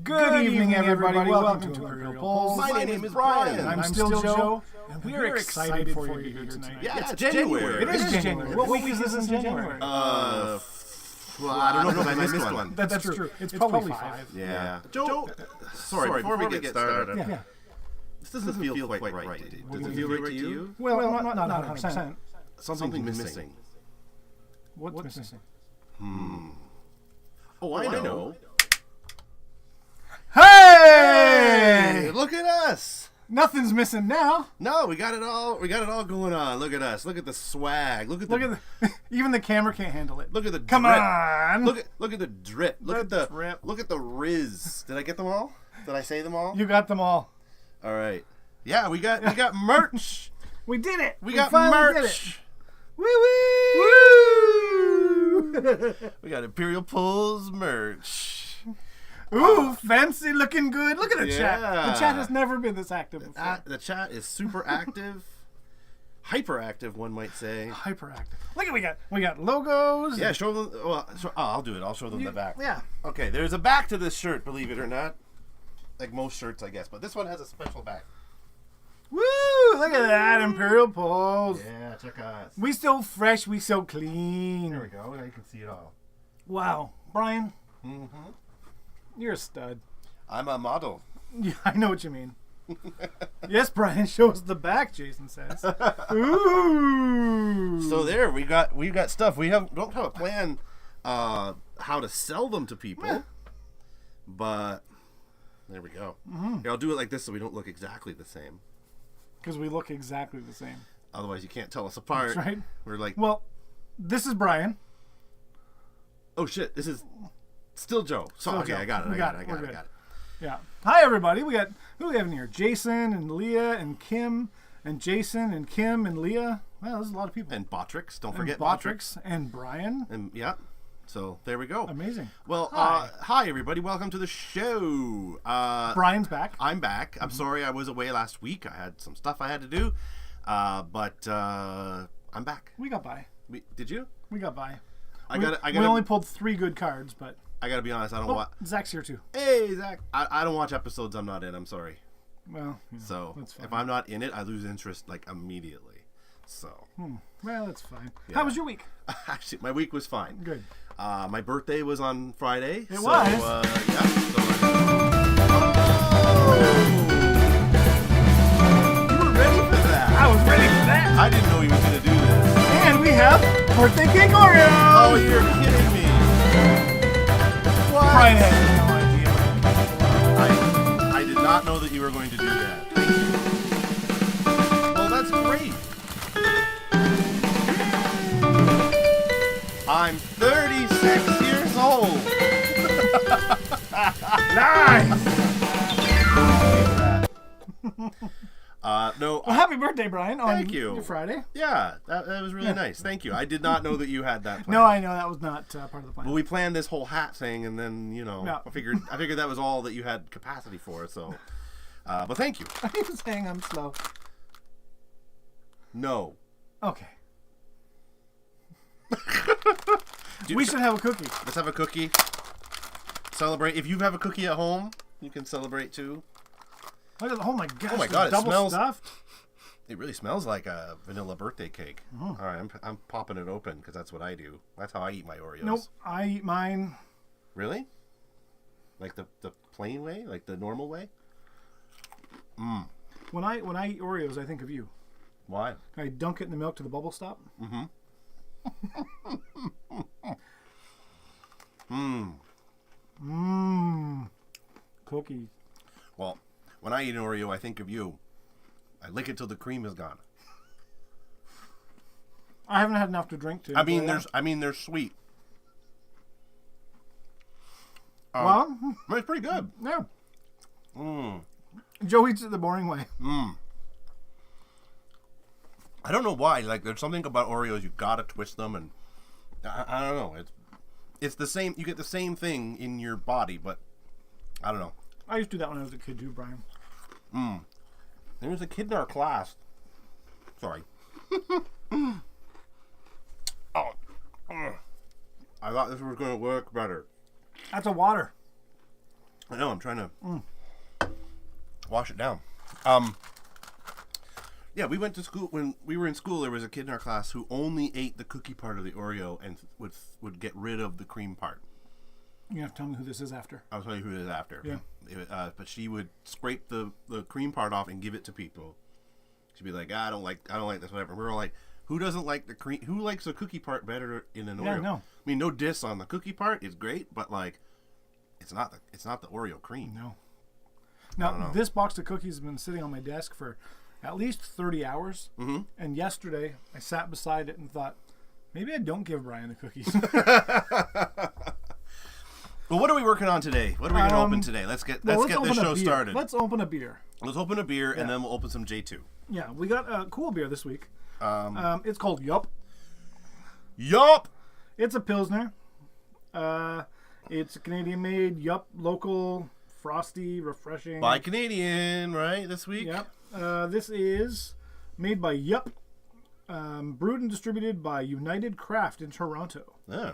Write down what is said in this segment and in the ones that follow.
Good evening, everybody. Welcome to Imperial Polls. My name is Brian. I'm still Joe, and we're excited for you here tonight. Yeah, it's January. It is January. What week is this in January? Well, I don't know because I missed one. That's true. It's probably 5. Yeah. Joe, sorry, before we get started, Yeah. this doesn't feel quite right. Does it feel right to you? Well, not 100%. Something's missing. What's missing? Oh, I know. Hey! Look at us. Nothing's missing now. No, we got it all. We got it all going on. Look at us. Look at the swag. Look at the even the camera can't handle it. Look at the Come drip. on. Look at the drip. Look at the drip. Look at the riz. Did I get them all? Did I say them all? You got them all. All right. Yeah, we got merch. We did it. We got finally did merch. it. Woo woo! We got Imperial Polls merch. Ooh, fancy looking good. Look at the chat. Yeah. The chat has never been this active before. The chat is super active. Hyperactive, one might say. Hyperactive. Look at we got logos. Yeah, show them. Well, I'll do it. I'll show them the back. Yeah. Okay, there's a back to this shirt, believe it or not. Like most shirts, I guess. But this one has a special back. Woo! Look at that, Imperial Polls. Yeah, check us. We so fresh, we so clean. There we go. Now you can see it all. Wow. Brian, Mm-hmm. you're a stud. I'm a model. Yeah, I know what you mean. Yes, Brian, show us the back, Jason says. Ooh. So there, we got stuff. We don't have a plan how to sell them to people. Yeah. But there we go. Mm-hmm. Here, I'll do it like this so we don't look exactly the same. Because we look exactly the same. Otherwise, you can't tell us apart. That's right. We're like, Well, this is Brian. oh shit, this is still Joe. So Still okay, Joe. I got it. We I got got it. it. I We're got it. good. I got it. Yeah. Hi, everybody. Who do we have in here? Jason and Leah and Kim and Jason and Kim and Leah. Well, there's a lot of people. And Botrix, don't And forget Botrix and Brian. And yeah, so there we go. Amazing. Well, Hi. hi everybody. Welcome to the show. Brian's back. I'm back. I'm sorry I was away last week. I had some stuff I had to do, but I'm back. We got by. Did you? We got by. I We got. only pulled 3 good cards, but I gotta be honest. I don't oh, watch. Zach's here too. Hey Zach, I don't watch episodes I'm not in. I'm sorry. Well, yeah, So that's fine. if I'm not in it, I lose interest like immediately. So Well, that's fine. Yeah. How was your week? actually, my week was fine. Good. My birthday was on Friday. It so, was? Yeah. You were ready for that. I was ready for that. I didn't know he was gonna do this. And we have birthday cake Oreo. Oh, you're kidding me. What? Brian had no idea. I did not know that you were going to do that. Thank you. Well, that's great. I'm 36 years old. Nice. No. Well, happy birthday, Brian. Thank on you. Your Friday. Yeah, that was really nice. Thank you. I did not know that you had that plan. No, I know that was not part of the plan. Well, we planned this whole hat thing, and then Yeah. I figured that was all that you had capacity for. So, but thank you. Are you saying I'm slow? No. Okay. We should have a cookie. Let's have a cookie. Celebrate. If you have a cookie at home, you can celebrate too. Look at oh my gosh! Oh my it's God, it double smells- stuffed. It really smells like a vanilla birthday cake. All right, I'm popping it open because that's what I do. That's how I eat my Oreos. Nope, I eat mine. Really? Like the plain way, like the normal way? When I eat Oreos, I think of you. Why? I dunk it in the milk to the bubble stop. Cookies. Well, when I eat an Oreo, I think of you. I lick it till the cream is gone. I haven't had enough to drink to. I mean, enjoy they're sweet. that. Well, It's pretty good. yeah. Joe eats it the boring way. I don't know why. Like, there's something about Oreos. You gotta twist them, and I don't know. It's the same. You get the same thing in your body, but I don't know. I used to do that when I was a kid too, Brian. There was a kid in our class. Sorry. Oh. I thought this was going to work better. That's a water. I know. I'm trying to wash it down. Yeah, we went to school when we were in school. There was a kid in our class who only ate the cookie part of the Oreo and would get rid of the cream part. You have to tell me who this is after. I'll tell you who it is after. Yeah. But she would scrape the cream part off and give it to people. She'd be like, I don't like this, whatever. We were all like, who doesn't like the cream? Who likes the cookie part better in an Oreo? Yeah, no. I mean, no diss on the cookie part. It's great, but like, it's not the Oreo cream. No. Now, this box of cookies has been sitting on my desk for at least 30 hours. Mm-hmm. And yesterday, I sat beside it and thought, maybe I don't give Brian the cookies. Well, what are we working on today? What are we going to open today? Let's get this show started. Let's open a beer. Let's open a beer, and then we'll open some J2. Yeah, we got a cool beer this week. It's called Yup. Yup! It's a Pilsner. It's a Canadian-made, Yup, local, frosty, refreshing. By Canadian, right, this week? Yep. This is made by Yup, brewed and distributed by United Craft in Toronto. Yeah.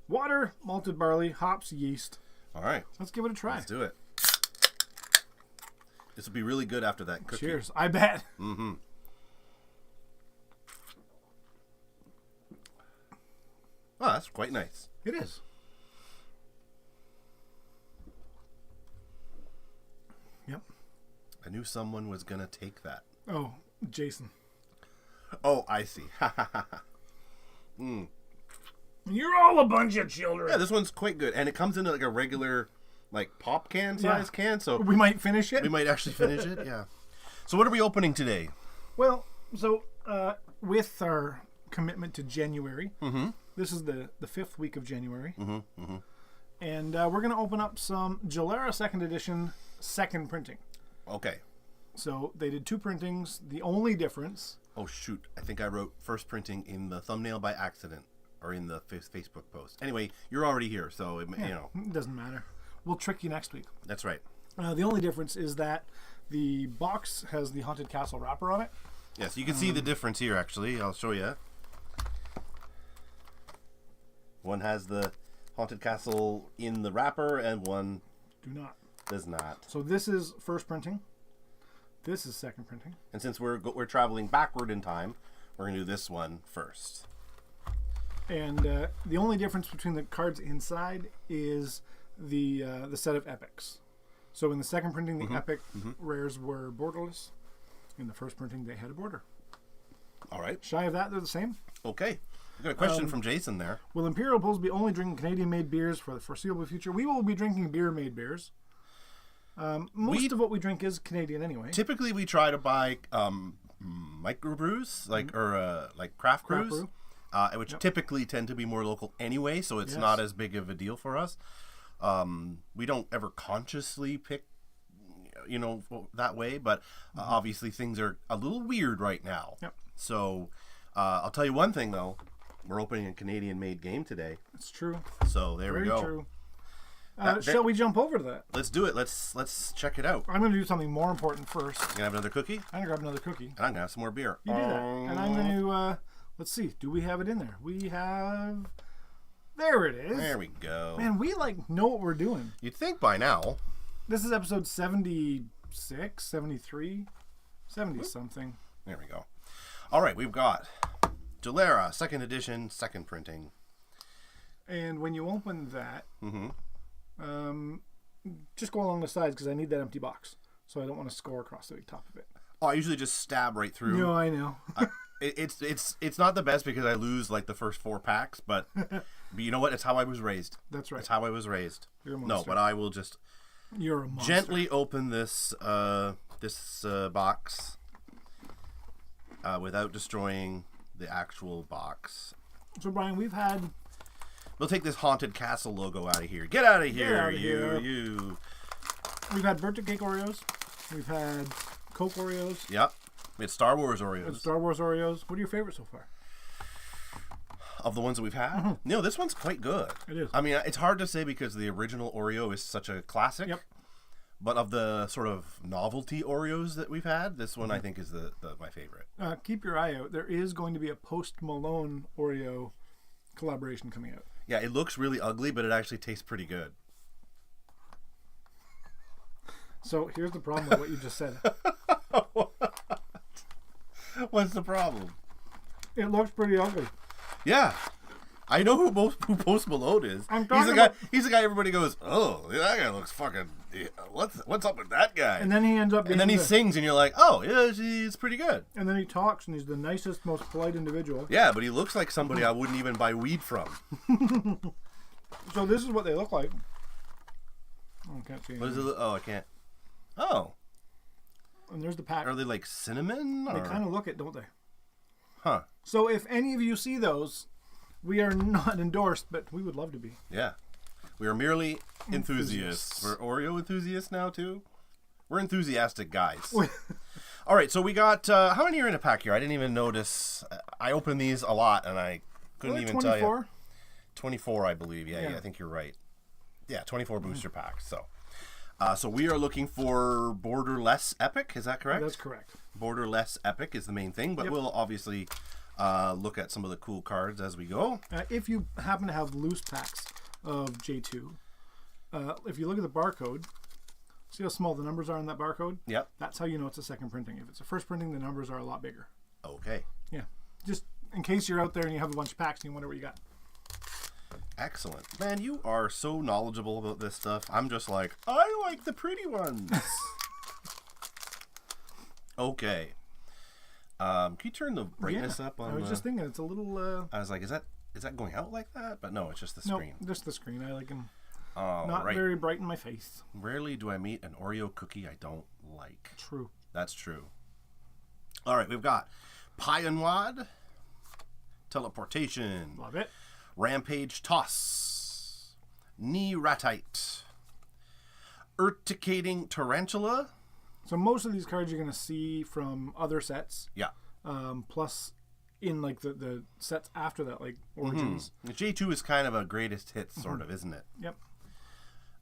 Water, malted barley, hops, yeast. All right. Let's give it a try. Let's do it. This will be really good after that cookie. Cheers. I bet. Mm-hmm. Oh, that's quite nice. It is. Yep. I knew someone was going to take that. Oh, Jason. Oh, I see. Mm. You're all a bunch of children. Yeah, this one's quite good. And it comes in like a regular, like, pop can size can. So we might finish it. We might actually finish it, yeah. So what are we opening today? Well, so with our commitment to January, this is the 5th week of January. And we're going to open up some Jaelara 2nd edition second printing. Okay. So they did 2 printings. The only difference... Oh, shoot. I think I wrote first printing in the thumbnail by accident. Or in the Facebook post. Anyway, you're already here, so, you know. It doesn't matter. We'll trick you next week. That's right. The only difference is that the box has the Haunted Castle wrapper on it. Yes, you can see the difference here, actually. I'll show you. One has the Haunted Castle in the wrapper, and one does not. So this is first printing. This is second printing. And since we're traveling backward in time, we're going to do this one first. And the only difference between the cards inside is the set of epics. So in the second printing, the epic rares were borderless. In the first printing, they had a border. All right. Shy of that, they're the same. Okay. We got a question from Jason there. Will Imperial Bulls be only drinking Canadian-made beers for the foreseeable future? We will be drinking beer-made beers. Most of what we drink is Canadian anyway. Typically, we try to buy microbrews, like craft brews. Which typically tend to be more local anyway, so it's not as big of a deal for us. We don't ever consciously pick, that way, but obviously things are a little weird right now. Yep. So I'll tell you one thing, though. We're opening a Canadian-made game today. It's true. So there we go. Very true. Shall we jump over to that? Let's do it. Let's check it out. I'm going to do something more important first. You gonna have another cookie? I'm going to grab another cookie. And I'm going to have some more beer. You do that. And I'm going to... let's see. Do we have it in there? We have... There it is. There we go. Man, we know what we're doing. You'd think by now. This is episode 76, 73, 70-something. There we go. All right, we've got Jaelara, 2nd edition, second printing. And when you open that, just go along the sides because I need that empty box. So I don't want to score across the top of it. Oh, I usually just stab right through. No, I know. It's not the best because I lose like the first 4 packs, but you know what? It's how I was raised. That's right. It's how I was raised. You're a monster. No, but I will just You're a monster. Gently open this box without destroying the actual box. So Brian, We'll take this Haunted Castle logo out of here. Get out of here, you. We've had birthday cake Oreos. We've had Coke Oreos. Yep. It's Star Wars Oreos. It's Star Wars Oreos. What are your favorites so far? Of the ones that we've had? No, this one's quite good. It is. I mean, it's hard to say because the original Oreo is such a classic. Yep. But of the sort of novelty Oreos that we've had, this one I think is my favorite. Keep your eye out. There is going to be a Post Malone Oreo collaboration coming out. Yeah, it looks really ugly, but it actually tastes pretty good. So here's the problem with what you just said. What's the problem? It looks pretty ugly. Yeah. I know who Post Malone is. He's the guy everybody goes, oh, that guy looks fucking... What's up with that guy? And then he ends up being... And then he sings and you're like, oh, yeah, he's pretty good. And then he talks and he's the nicest, most polite individual. Yeah, but he looks like somebody I wouldn't even buy weed from. So this is what they look like. Oh, I can't see anything. Oh, I can't. Oh. And there's the pack. Are they like cinnamon? They kind of look it, don't they? Huh. So if any of you see those, we are not endorsed, but we would love to be. Yeah. We are merely enthusiasts. We're Oreo enthusiasts now, too. We're enthusiastic guys. All right, so we got... how many are in a pack here? I didn't even notice. I opened these a lot, and I couldn't even 24? tell you. 24, I believe. Yeah, I think you're right. Yeah, 24 booster packs. So we are looking for Borderless Epic. Is that correct? That's correct. Borderless Epic is the main thing, but we'll obviously look at some of the cool cards as we go. If you happen to have loose packs of J2, if you look at the barcode, see how small the numbers are on that barcode? Yep. That's how you know it's a second printing. If it's a first printing, the numbers are a lot bigger. Okay. Yeah. Just in case you're out there and you have a bunch of packs and you wonder what you got. Excellent. Man, you are so knowledgeable about this stuff. I'm just like, I like the pretty ones. Okay. Can you turn the brightness up on I was just thinking it's a little... I was like, is that going out like that? But no, it's just the screen. No, just the screen. I like them not very bright in my face. Rarely do I meet an Oreo cookie I don't like. True. That's true. All right, we've got Pionwad, Teleportation. Love it. Rampage Toss, Knee Ratite, Urticating Tarantula. So most of these cards you're going to see from other sets. Yeah. Plus in like the sets after that, like Origins. J2 is kind of a greatest hits, sort of, isn't it? Yep.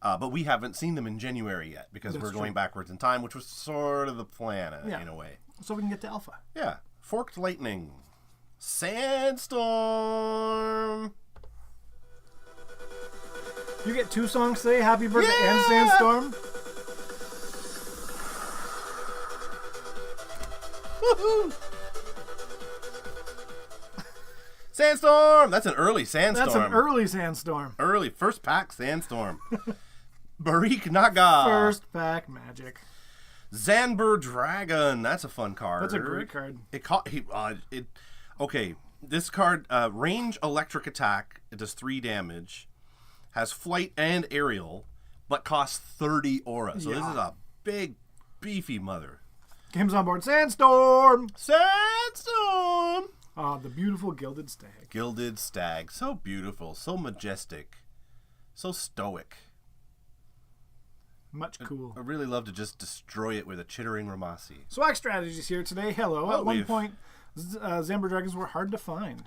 But we haven't seen them in Genuary yet because we're going backwards in time, which was sort of the plan in a way. So we can get to Alpha. Yeah. Forked Lightning, Sandstorm. You get 2 songs today, Happy Birthday and Sandstorm. Woohoo! Sandstorm! That's an early Sandstorm. That's an early Sandstorm. Early, first pack Sandstorm. Barik Naga. First pack Magic. Zanber Dragon. That's a fun card. That's a great card. Okay, this card, range electric attack. It does 3 damage. Has flight and aerial, but costs 30 aura. So this is a big, beefy mother. Game's on board. Sandstorm! Sandstorm! The beautiful Gilded Stag. Gilded Stag. So beautiful. So majestic. So stoic. Much cool. I really love to just destroy it with a chittering Ramasi. Swag strategies here today. Hello. Well, at one point, Zamber Dragons were hard to find.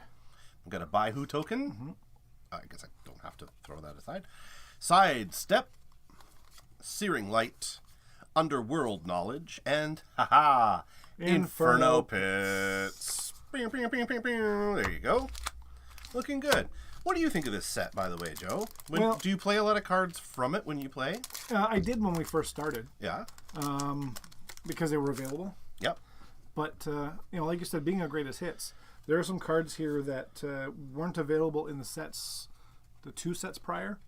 We've got a Buy Who token. I guess I don't have to throw that aside. Sidestep, Searing Light, Underworld Knowledge, and Inferno Pits. There you go. Looking good. What do you think of this set, by the way, Joe? Do you play a lot of cards from it when you play? I did when we first started. Yeah. Because they were available. Yep. But, like you said, being a greatest hits, there are some cards here that weren't available in the 2 sets prior.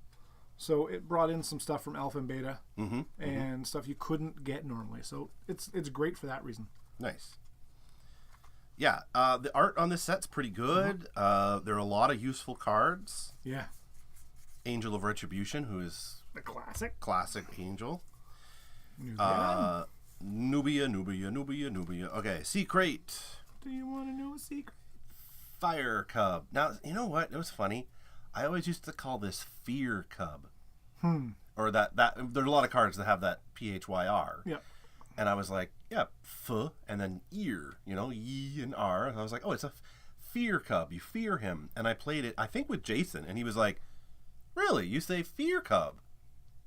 So it brought in some stuff from Alpha and Beta and stuff you couldn't get normally. So it's great for that reason. Nice. Yeah, the art on this set's pretty good. There are a lot of useful cards. Yeah. Angel of Retribution, who is the classic angel. Nubia. Okay, Secret. Do you want to know a secret? Fire Cub. Now, you know what? It was funny. I always used to call this Fear Cub. Or that there's a lot of cards that have that PHYR. Yeah. And I was like, yeah, F, and then ear, E and R. And I was like, oh, it's a Fear Cub. You fear him. And I played it, I think, with Jason. And he was like, really? You say Fear Cub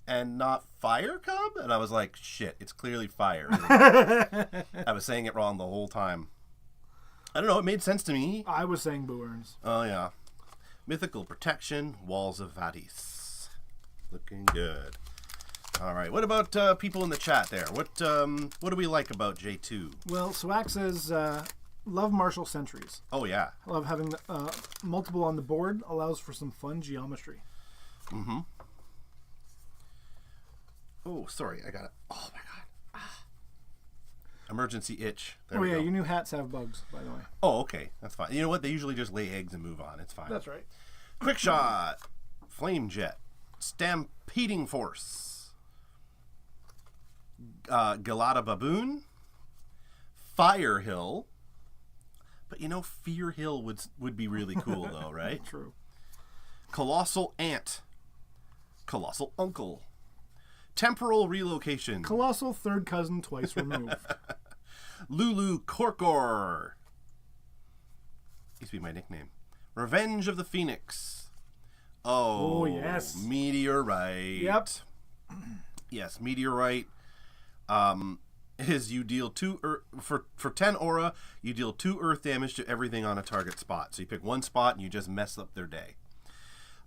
and not Fire Cub? And I was like, shit, it's clearly fire. I was saying it wrong the whole time. I don't know. It made sense to me. I was saying Boo Earns. Oh, yeah. Mythical Protection, Walls of Vadis. Looking good. All right. What about people in the chat there? What do we like about J2? Well, Swag says, love martial sentries. Oh, yeah. Love having multiple on the board. Allows for some fun geometry. Mm-hmm. Oh, sorry. I got it. Oh, my God. Ah. Emergency itch. There we go. Your new hats have bugs, by the way. Oh, okay. That's fine. You know what? They usually just lay eggs and move on. It's fine. That's right. Quick Shot. Flame Jet. Stampeding Force. Galata Baboon. Fire Hill. But Fear Hill would be really cool, though, right? True. Colossal Ant. Colossal Uncle. Temporal Relocation. Colossal third cousin twice removed. Lulu Corkor. Used to be my nickname. Revenge of the Phoenix. Oh, yes. Meteorite. Yep. Yes, Meteorite. Is you deal 2 for 10 aura, you deal 2 earth damage to everything on a target spot. So you pick one spot and you just mess up their day.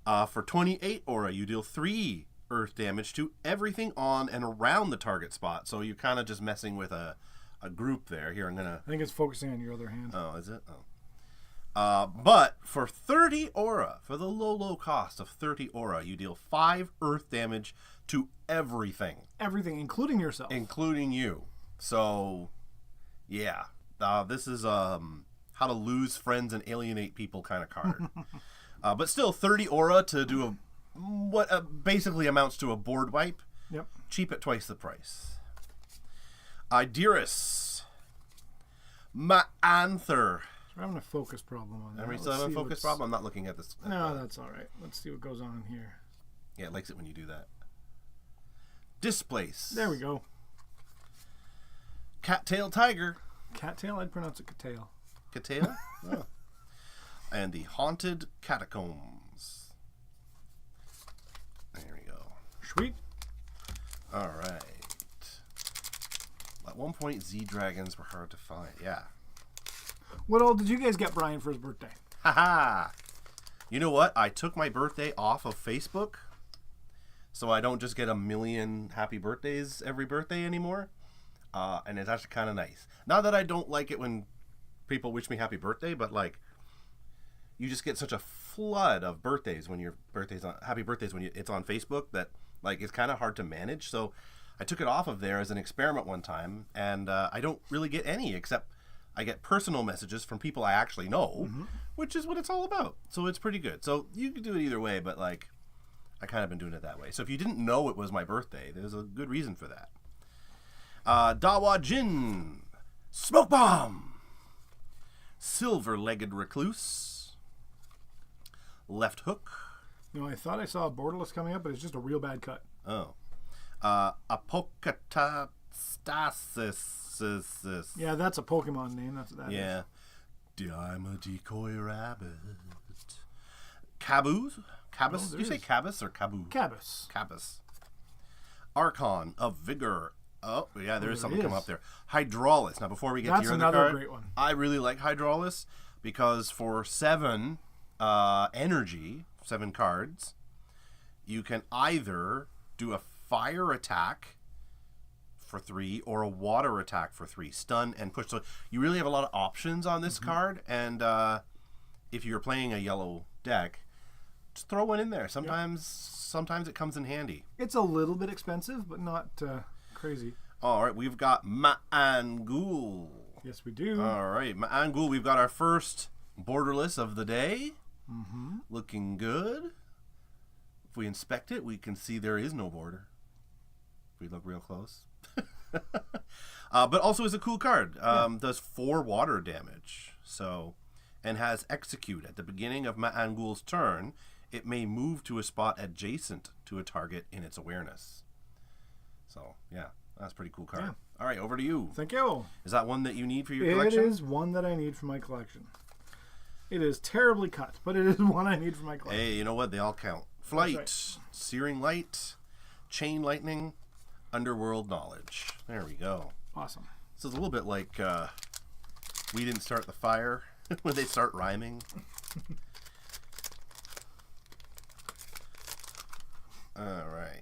For 28 aura, you deal 3 earth damage to everything on and around the target spot. So you're kind of just messing with a group there. Here, I think it's focusing on your other hand. Oh, is it? Oh. But for 30 aura, for the low cost of 30 aura, you deal 5 earth damage to everything. Everything, including yourself. Including you. So, yeah. This is how to lose friends and alienate people kind of card. But still, 30 aura to do what basically amounts to a board wipe. Yep. Cheap at twice the price. Idirus. Ma'anther. We're having a focus problem on that. Are we still having a focus problem? I'm not looking at this. No, that's all right. Let's see what goes on here. Yeah, it likes it when you do that. Displace. There we go. Cattail Tiger. Cattail? I'd pronounce it cattail. Cattail? Oh. And the Haunted Catacombs. There we go. Sweet. All right. At one point, Z-Dragons were hard to find. Yeah. What all did you guys get Brian for his birthday? Haha. You know what? I took my birthday off of Facebook, so I don't just get a million happy birthdays every birthday anymore. And it's actually kind of nice. Not that I don't like it when people wish me happy birthday, but you just get such a flood of birthdays when your birthday's on happy birthdays when it's on Facebook that it's kind of hard to manage. So I took it off of there as an experiment one time, and I don't really get any except I get personal messages from people I actually know, which is what it's all about. So it's pretty good. So you can do it either way, but I kind of been doing it that way. So if you didn't know it was my birthday, there's a good reason for that. Dawa Jin, Smoke Bomb, Silver-Legged Recluse, Left Hook. I thought I saw a borderless coming up, but it's just a real bad cut. Oh. Apocatastasis. Yeah, that's a Pokemon name. That's what that is. Yeah. I'm a decoy rabbit. Cabuz? Cabus? Do you say Cabus or Cabu? Cabus. Cabus. Archon of Vigor. Oh, yeah, there is something come up there. Hydraulis. Now, before we get to your other card, that's another great one. I really like Hydraulis because for 7 energy, 7 cards, you can either do a fire attack for 3 or a water attack for 3. Stun and push. So you really have a lot of options on this card. And if you're playing a yellow deck, just throw one in there. Sometimes it comes in handy. It's a little bit expensive, but not crazy. All right, we've got Ma'angul. Yes, we do. All right, Ma'angul, we've got our first borderless of the day. Mm-hmm. Looking good. If we inspect it, we can see there is no border. If we look real close. But also is a cool card. Does 4 water damage. And has Execute. At the beginning of Ma'angul's turn, it may move to a spot adjacent to a target in its awareness. So, yeah, that's a pretty cool card. Yeah. All right, over to you. Thank you. Is that one that you need for your collection? It is one that I need for my collection. It is terribly cut, but it is one I need for my collection. Hey, you know what? They all count. Flight, right. Searing Light, Chain Lightning, Underworld Knowledge. There we go. Awesome. This is a little bit like We Didn't Start the Fire when they start rhyming. All right.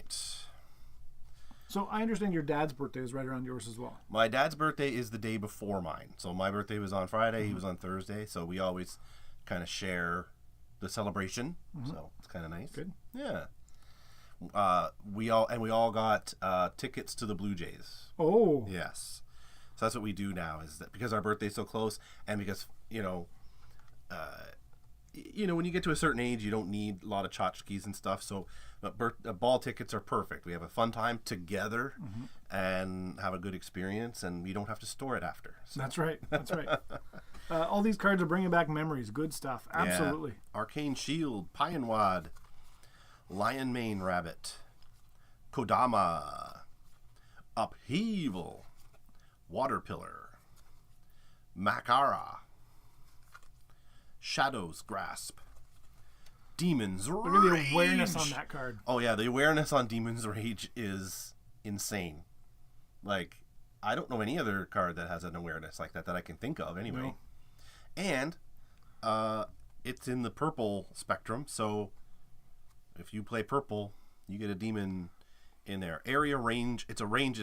So I understand your dad's birthday is right around yours as well. My dad's birthday is the day before mine. So my birthday was on Friday. He was on Thursday. So we always kind of share the celebration. So it's kind of nice. Good. Yeah. We all got tickets to the Blue Jays. Oh. Yes. So that's what we do now, is that because our birthday's so close, and because when you get to a certain age, you don't need a lot of tchotchkes and stuff. So ball tickets are perfect. We have a fun time together and have a good experience, and we don't have to store it after. So. That's right. That's right. All these cards are bringing back memories. Good stuff. Absolutely. Yeah. Arcane Shield, Pionwad, Lion Mane Rabbit, Kodama, Upheaval, Water Pillar, Makara, Shadow's Grasp, Demon's Rage. Look at the awareness on that card. Oh yeah, the awareness on Demon's Rage is insane. Like, I don't know any other card that has an awareness like that I can think of anyway. No. And it's in the purple spectrum, so if you play purple, you get a demon in there. Area range, it's a range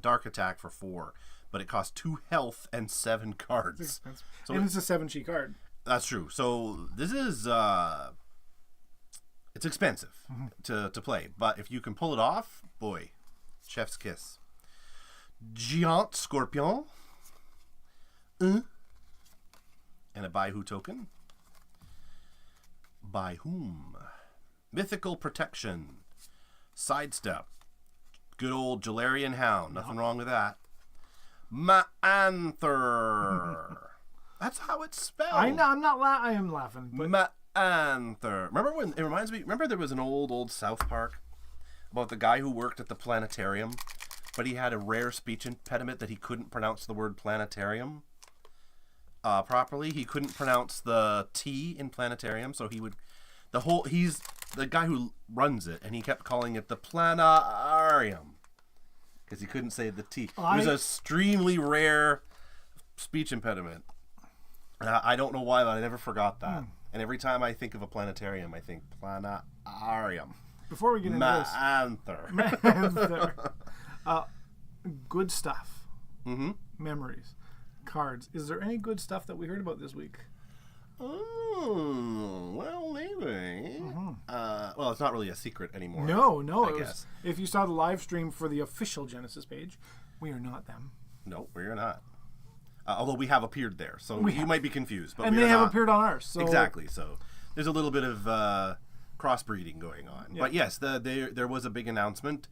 dark attack for 4, but it costs 2 health and 7 cards. So and it's a 7-sheet card. That's true. So this is it's expensive to play, but if you can pull it off, boy, chef's kiss. Giant Scorpion, and a By Who token. By Whom? Mythical Protection, Sidestep, good old Jaelarian Hound. Nothing wrong with that. Ma'anther. That's how it's spelled. I know. I am laughing. But... Ma'anther. Remember when it reminds me? Remember there was an old South Park about the guy who worked at the planetarium, but he had a rare speech impediment that he couldn't pronounce the word planetarium properly. He couldn't pronounce the T in planetarium, so he would he's the guy who runs it, and he kept calling it the planarium because he couldn't say the T. It was an extremely rare speech impediment. I don't know why, but I never forgot that. And every time I think of a planetarium, I think planarium. Before we get into this, Ma'anther. Good stuff. Memories. Cards. Is there any good stuff that we heard about this week? Oh, well, maybe. Well, it's not really a secret anymore. No. I guess. If you saw the live stream for the official Genesis page, we are not them. No, we are not. Although we have appeared there, so you might be confused. But and they have appeared on ours. So. Exactly. So there's a little bit of crossbreeding going on. Yeah. But yes, there was a big announcement,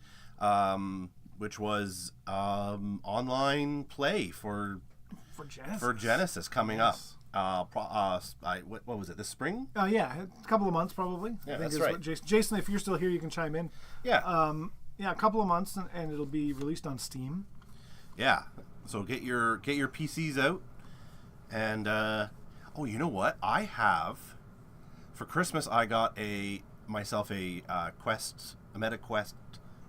which was online play for Genesis coming up. What was it? This spring? Yeah, a couple of months probably. Yeah, I think that's right. Jason, if you're still here, you can chime in. Yeah. Yeah, a couple of months, and it'll be released on Steam. Yeah. So get your PCs out, and you know what? I have for Christmas. I got myself a Meta Quest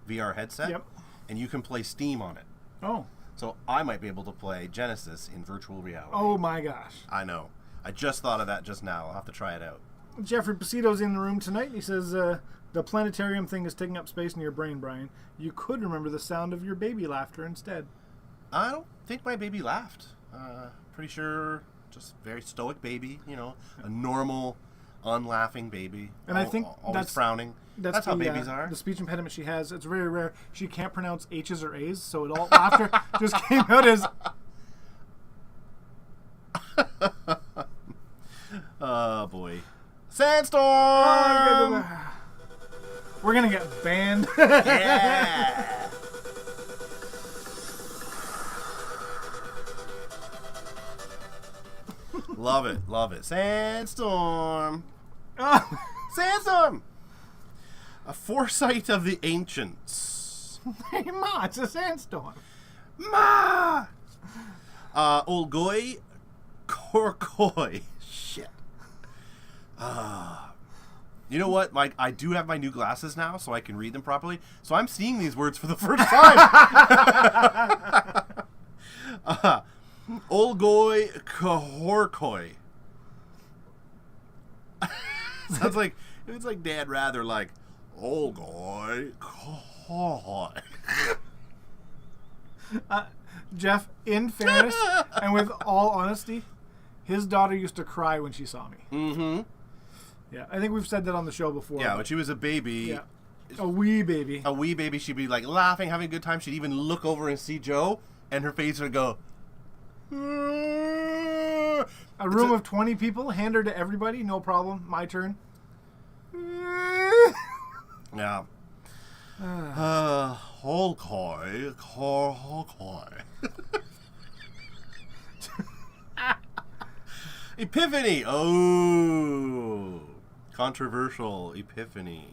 VR headset. Yep. And you can play Steam on it. Oh. So I might be able to play Genesis in virtual reality. Oh my gosh. I know. I just thought of that just now. I'll have to try it out. Jeffrey Pacito's in the room tonight. He says, the planetarium thing is taking up space in your brain, Brian. You could remember the sound of your baby laughter instead. I don't think my baby laughed. Pretty sure just very stoic baby, a normal, unlaughing baby. And I think always frowning. That's how babies are. The speech impediment she has, it's very rare. She can't pronounce H's or A's, so it all laughter just came out as... Oh, boy. Sandstorm! We're going to get banned. Yeah! Love it. Sandstorm. Sandstorm. A foresight of the ancients. Hey, Ma, it's a sandstorm. Ma. Olgoy Korkoi. Shit. You know what? I do have my new glasses now, so I can read them properly. So I'm seeing these words for the first time. Olgoy Kahorkoi. Sounds like it's like Dan Rather, like Olgoy Kahorkoi. Jeff, in fairness, and with all honesty, his daughter used to cry when she saw me. Mm-hmm. Yeah, I think we've said that on the show before. Yeah, when she was a baby. Yeah. A wee baby. A wee baby, she'd be like laughing, having a good time. She'd even look over and see Joe, and her face would go. A room of 20 people, hand her to everybody, no problem. My turn. Yeah. Holkoi. Epiphany. Oh. Controversial Epiphany.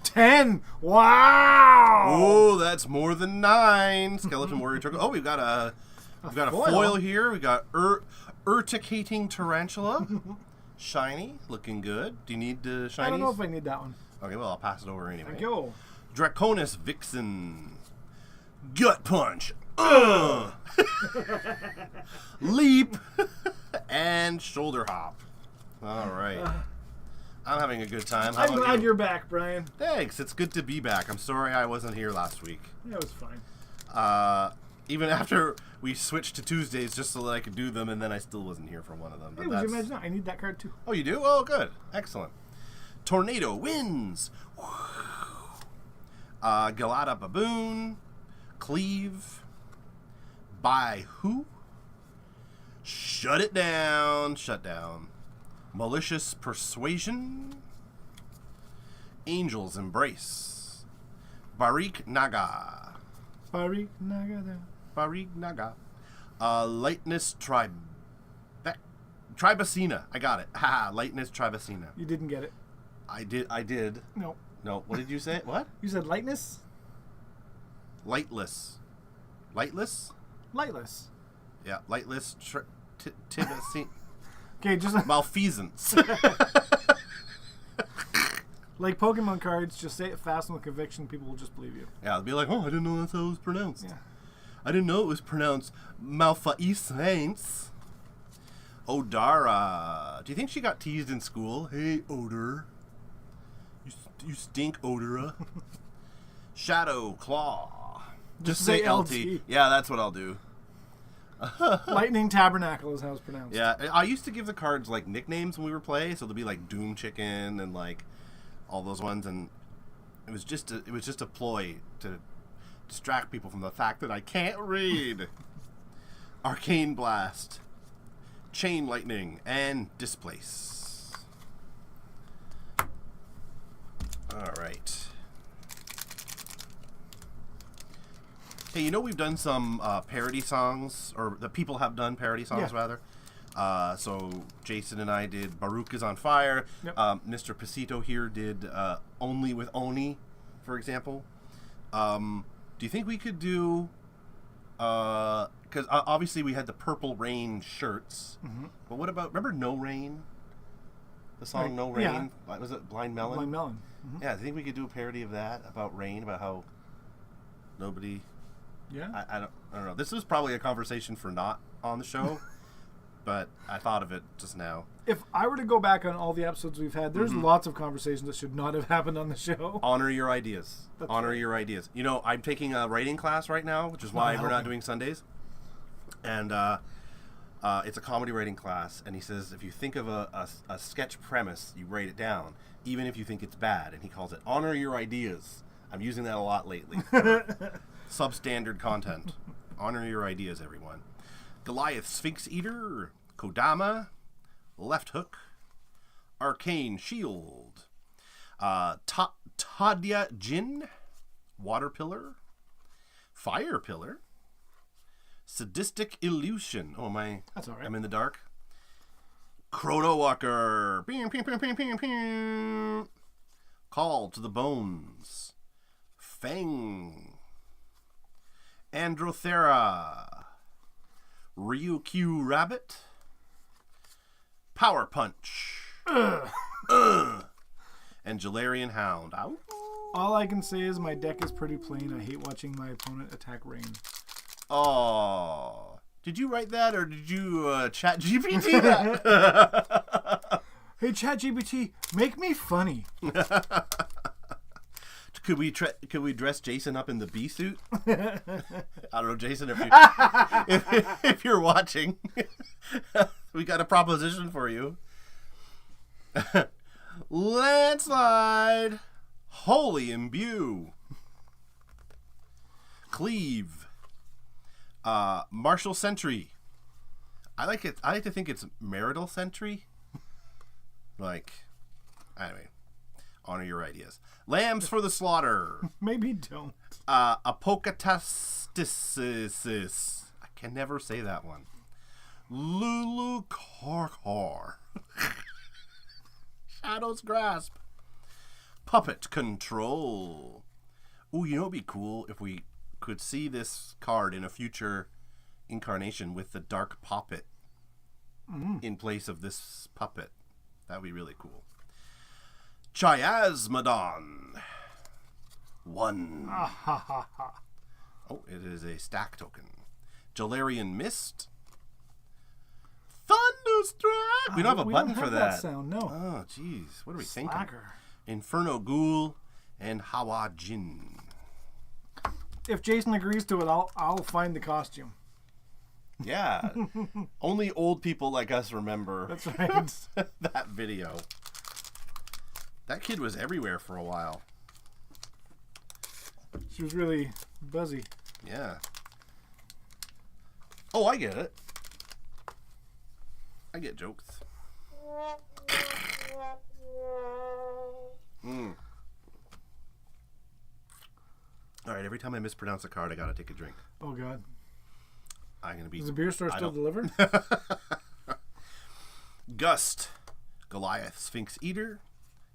10. Wow. Oh, that's more than 9. Skeleton Warrior Turtle. Oh, we've got a foil here. We got urticating tarantula. Shiny, looking good. Do you need shinies? I don't know if I need that one. Okay, well, I'll pass it over anyway. Thank you. Draconis Vixen. Gut Punch. Leap. And Shoulder Hop. All right. I'm having a good time. I'm glad you're back, Brian. Thanks. It's good to be back. I'm sorry I wasn't here last week. Yeah, it was fine. Even after we switched to Tuesdays just so that I could do them, and then I still wasn't here for one of them. Hey, would you imagine that? I need that card too. Oh, you do? Oh, good. Excellent. Tornado Winds. Galata Baboon. Cleave. By Who? Shut it down. Shut down. Malicious Persuasion. Angel's Embrace. Barik Naga. Barik Naga. Barik Naga. Lightness Tribacina. I got it. Ha! Lightness Tribacina. You didn't get it. I did. No. No. What did you say? What? You said lightness? Lightless. Lightless? Lightless. Yeah. Lightless Tribacina. Okay, just malfeasance. Like Pokemon cards, just say it fast and with conviction, people will just believe you. Yeah, they'll be like, oh, I didn't know that's how it was pronounced. Yeah. I didn't know it was pronounced malfeasance. Odara. Do you think she got teased in school? Hey, Odor. You stink, Odora. Shadow Claw. Just say LT. Yeah, that's what I'll do. Lightning Tabernacle is how it's pronounced. Yeah, I used to give the cards like nicknames when we were playing, so there'd be like Doom Chicken and like all those ones, and it was just a ploy to distract people from the fact that I can't read. Arcane Blast, Chain Lightning, and Displace. All right. Hey, you know we've done some parody songs, or the people have done parody songs, rather. So Jason and I did Baruch is on Fire. Yep. Mr. Pasito here did Only with Oni, for example. Do you think we could do... Because obviously we had the Purple Rain shirts. Mm-hmm. But what about... Remember No Rain? The song Right. No Rain? Yeah. Was it Blind Melon? Blind Melon. Mm-hmm. Yeah, I think we could do a parody of that, about rain, about how nobody... Yeah. I don't know. This was probably a conversation for not on the show, but I thought of it just now. If I were to go back on all the episodes we've had, there's lots of conversations that should not have happened on the show. Honor your ideas. Honor your ideas. You know, I'm taking a writing class right now, which is why we're not doing Sundays. And it's a comedy writing class, and he says if you think of a sketch premise, you write it down, even if you think it's bad. And he calls it honor your ideas. I'm using that a lot lately. Substandard content. Honor your ideas, everyone. Goliath Sphinx Eater, Kodama, Left Hook, Arcane Shield, Tadia Jin, Water Pillar, Fire Pillar, Sadistic Illusion. Oh, my. That's all right. I'm in the dark. Chrono Walker. Pew, pew, pew, pew, pew, pew. Call to the Bones. Fang. Androthera. Ryukyu Rabbit. Power Punch. And Jaelarian Hound. Ow. All I can say is my deck is pretty plain. I hate watching my opponent attack rain. Oh. Did you write that, or did you chat GPT that? Hey, ChatGPT, make me funny. To Could we dress Jason up in the bee suit? I don't know, Jason, if you're watching, we got a proposition for you. Landslide, Holy Imbue, Cleave, Martial Sentry. I like to think it's Marital Sentry. Like, anyway, honor your ideas. Lambs for the slaughter. Maybe don't. Apocatastasis. I can never say that one. Lulu Korkor. Shadow's Grasp. Puppet Control. Ooh, you know it'd be cool if we could see this card in a future incarnation with the Dark Puppet in place of this puppet. That'd be really cool. Chiasmadon. 1. Oh, it is a stack token. Jalarian Mist. Thunderstruck. We don't have a button for that. Sound, no. Oh, jeez. What are we thinking? Slacker. Inferno Ghoul and Hawa Jin. If Jason agrees to it, I'll find the costume. Yeah. Only old people like us remember. That's right. that video. That kid was everywhere for a while. She was really buzzy. Yeah. Oh, I get it. I get jokes. All right, every time I mispronounce a card, I gotta take a drink. Oh, God. I'm gonna be. Does the beer store still deliver? Gust, Goliath, Sphinx Eater,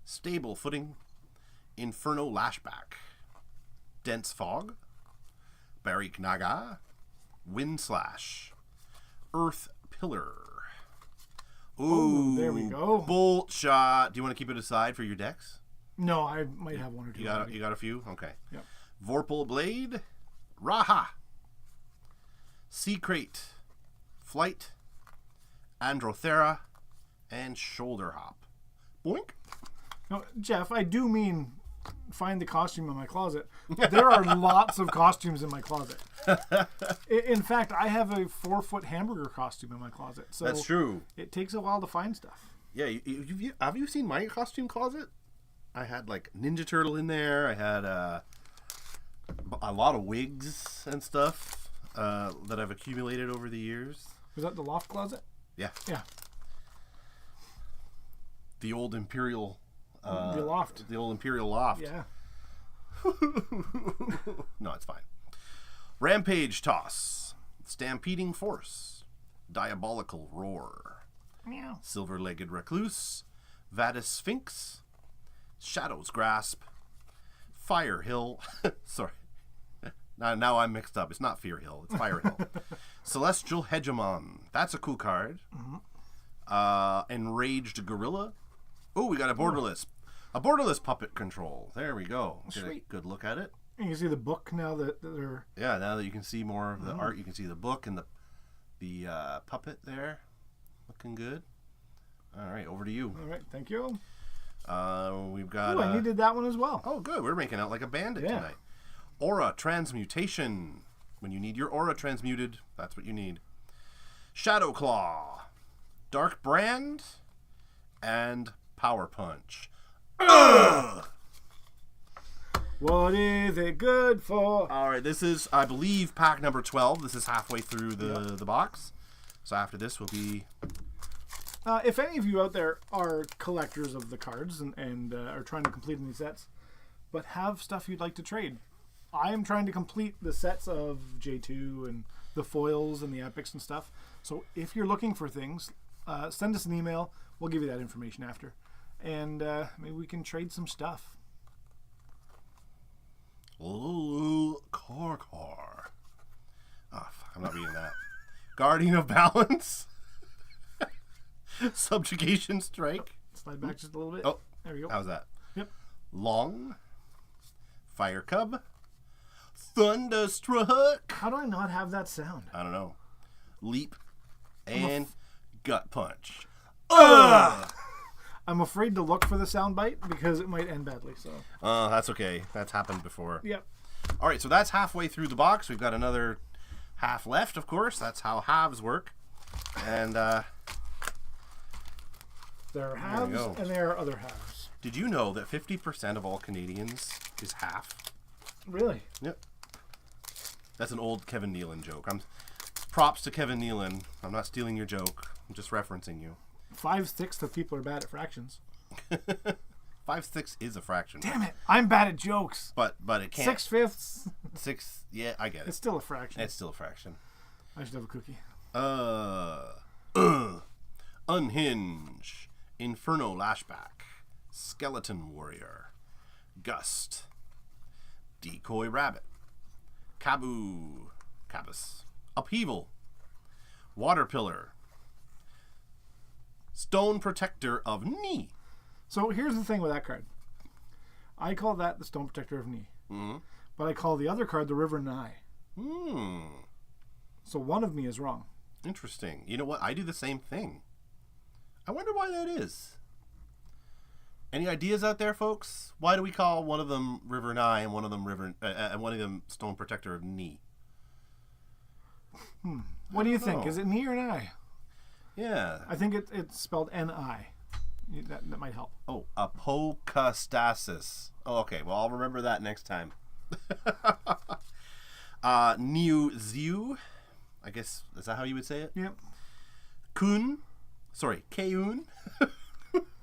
Stable Footing, Inferno Lashback, Dense Fog, Barik Naga, Wind Slash, Earth Pillar. Ooh, there we go. Bolt Shot. Do you want to keep it aside for your decks? No, I might have one or two. You got a few? Okay. Yep. Vorpal Blade, Raha, Sea Crate, Flight, Androthera, and Shoulder Hop. Boink. No, Jeff, I do mean find the costume in my closet. There are lots of costumes in my closet. In fact, I have a 4-foot hamburger costume in my closet. So that's true. It takes a while to find stuff. Yeah, have you seen my costume closet? I had like Ninja Turtle in there. I had a lot of wigs and stuff that I've accumulated over the years. Was that the loft closet? Yeah. Yeah. The old Imperial. The loft. The old Imperial loft. Yeah. No, it's fine. Rampage Toss. Stampeding Force. Diabolical Roar. Meow. Silver-Legged Recluse. Vadis Sphinx. Shadow's Grasp. Fire Hill. Sorry. Now I'm mixed up. It's not Fear Hill. It's Fire Hill. Celestial Hegemon. That's a cool card. Mm-hmm. Enraged Gorilla. Oh, we got a borderless. A borderless puppet control. There we go. Get a good look at it. You can see the book now that they're... Yeah, now that you can see more of the art, you can see the book and the puppet there. Looking good. All right, over to you. All right, thank you. We've got... Oh, I needed that one as well. Oh, good. We're making out like a bandit tonight. Aura Transmutation. When you need your aura transmuted, that's what you need. Shadow Claw. Dark Brand. And Power Punch. Ugh! What is it good for? All right, this is, I believe, pack number 12. This is halfway through the box. So after this will be... if any of you out there are collectors of the cards and are trying to complete these sets, but have stuff you'd like to trade, I am trying to complete the sets of J2 and the foils and the epics and stuff. So if you're looking for things, send us an email. We'll give you that information after. And maybe we can trade some stuff. Ooh, car. Oh, fuck, I'm not reading that. Guardian of Balance. Subjugation Strike. Slide back just a little bit. Oh, there we go. How's that? Yep. Long. Fire Cub. Thunderstruck. How do I not have that sound? I don't know. Leap. And Gut Punch. Ugh! I'm afraid to look for the soundbite because it might end badly. So. That's okay. That's happened before. Yep. All right, so that's halfway through the box. We've got another half left, of course. That's how halves work. And there are halves and there are other halves. did you know that 50% of all Canadians is half? Really? Yep. That's an old Kevin Nealon joke. Props to Kevin Nealon. I'm not stealing your joke. I'm just referencing you. 5/6 of people are bad at fractions. 5/6 is a fraction. Damn it! I'm bad at jokes. But it can't. 6/5. 6. Yeah, I get it. It's still a fraction. It's still a fraction. I should have a cookie. Unhinge, Inferno Lashback, Skeleton Warrior, Gust, Decoy Rabbit, Cabus, Upheaval, Water Pillar, Stone Protector of Knee. So here's the thing with that card. I call that the Stone Protector of Knee. Mm-hmm. But I call the other card the River Nye. Hmm. So one of me is wrong. Interesting. You know what? I do the same thing. I wonder why that is. Any ideas out there, folks? Why do we call one of them River Nye and one of them Stone Protector of Knee? What do you think? Is it knee or Nye? Yeah. I think it's spelled N-I. That might help. Oh, apocastasis. Oh, okay. Well, I'll remember that next time. Niu-Ziu. I guess, is that how you would say it? Yep. Kun. Sorry, Keun.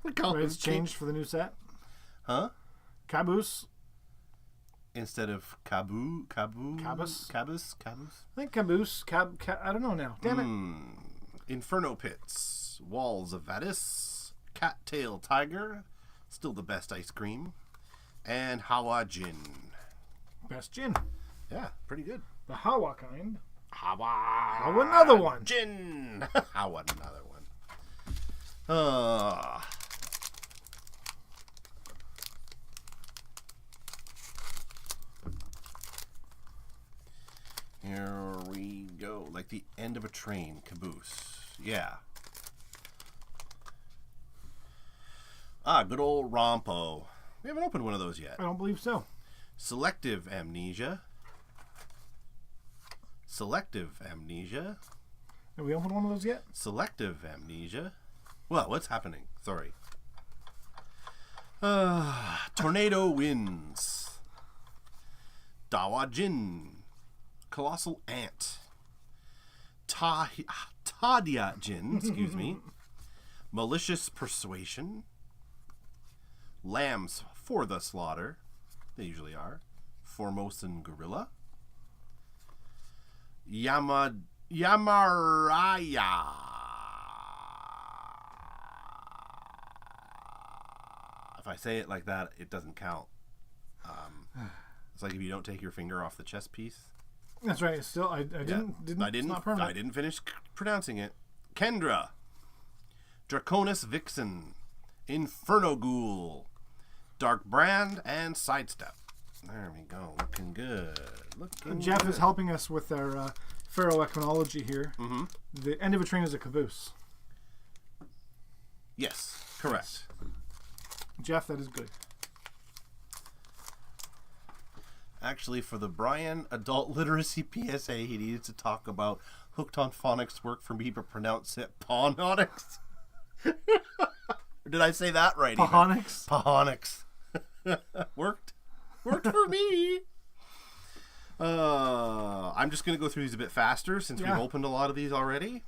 It's changed for the new set. Huh? Caboose. Instead of Cabus. Cabus. I think caboose. I don't know now. Damn it. Inferno Pits. Walls of Vadis. Cattail Tiger. Still the best ice cream. And Hawa Gin. Best gin. Yeah, pretty good. The Hawa kind. Hawa. Another one. Gin. Hawa another one. Here we go. Like the end of a train. Caboose. Yeah. Good old Rompo. We haven't opened one of those yet. I don't believe so. Selective Amnesia. Selective Amnesia. Have we opened one of those yet? Selective Amnesia. Well, what's happening? Sorry. Tornado Winds. Dawa Jin. Colossal Ant. Tadia Jin, excuse me. Malicious Persuasion. Lambs for the Slaughter. They usually are. Formosan Gorilla. Yamaraya. If I say it like that, it doesn't count. It's like if you don't take your finger off the chess piece. That's right. It's still, I didn't. It's not permanent. I didn't finish pronouncing it. Kendra. Draconis Vixen. Inferno Ghoul. Dark Brand and Sidestep. There we go. Looking good. Jeff good. is helping us with our ferroequinology here. Mm-hmm. The end of a train is a caboose. Yes, correct. Jeff, that is good. Actually, for the Brian Adult Literacy PSA, he needed to talk about Hooked on Phonics work for me, but pronounce it Pahonics. Did I say that right? Pahonics? Pahonics. Worked for me. I'm just going to go through these a bit faster since we've opened a lot of these already,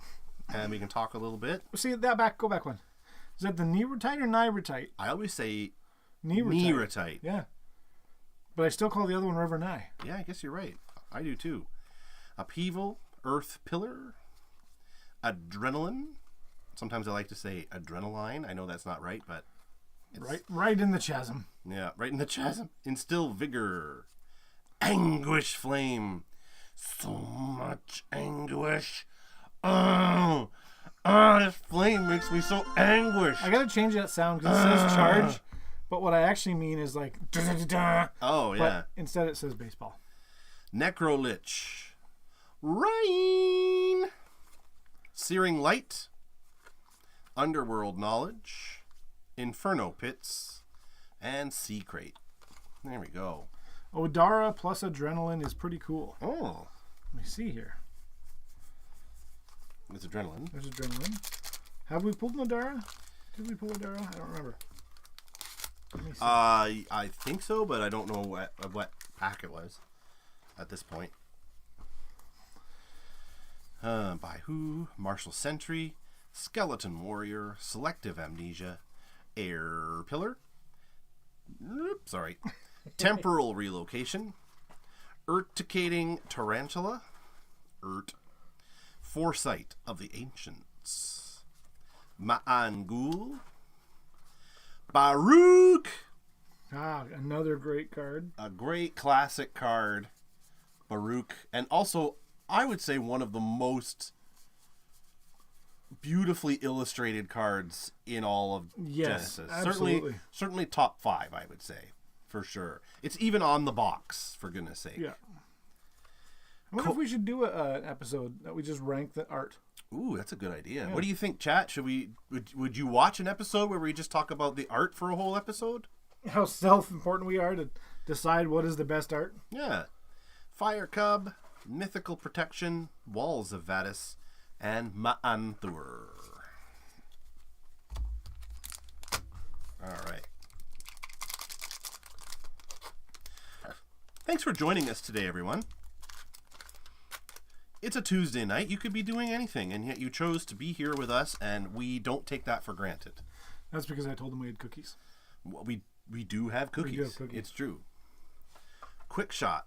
and we can talk a little bit. See that go back one. Is that the Neretite or Nyretite? I always say Neretite. Yeah. But I still call the other one River Nye. Yeah, I guess you're right. I do too. Upheaval, Earth Pillar, Adrenaline. Sometimes I like to say adrenaline. I know that's not right, but it's right in the chasm. Yeah, right in the chasm. Instill Vigor. Anguish Flame. So much anguish. This flame makes me so anguish. I gotta change that sound because it says charge, but what I actually mean is like oh yeah. But instead it says baseball. Necrolich. Rain. Searing Light. Underworld Knowledge. Inferno Pits, and Sea Crate. There we go. Odara plus Adrenaline is pretty cool. Oh. Let me see here. There's Adrenaline. There's Adrenaline. Have we pulled an Odara? Did we pull Odara? I don't remember. Let me see. I think so, but I don't know what pack it was at this point. By who? Martial Sentry, Skeleton Warrior, Selective Amnesia, Air Pillar. Sorry. Temporal Relocation, Urticating Tarantula, Foresight of the Ancients, Ma'angul, Baruch. Another great card. A great classic card, Baruch. And also, I would say one of the most beautifully illustrated cards in all of Genesis. Absolutely. Certainly top 5, I would say, for sure. It's even on the box, for goodness sake. Yeah. I wonder if we should do an episode that we just rank the art. Ooh, that's a good idea. Yeah. What do you think, chat? Would you watch an episode where we just talk about the art for a whole episode? How self-important we are to decide what is the best art? Yeah. Fire Cub, Mythical Protection, Walls of Vadis, and Ma'anthur. All right. Thanks for joining us today, everyone. It's a Tuesday night. You could be doing anything, and yet you chose to be here with us, and we don't take that for granted. That's because I told them we had cookies. Well, we do have cookies. We do have cookies. It's true. Quick Shot.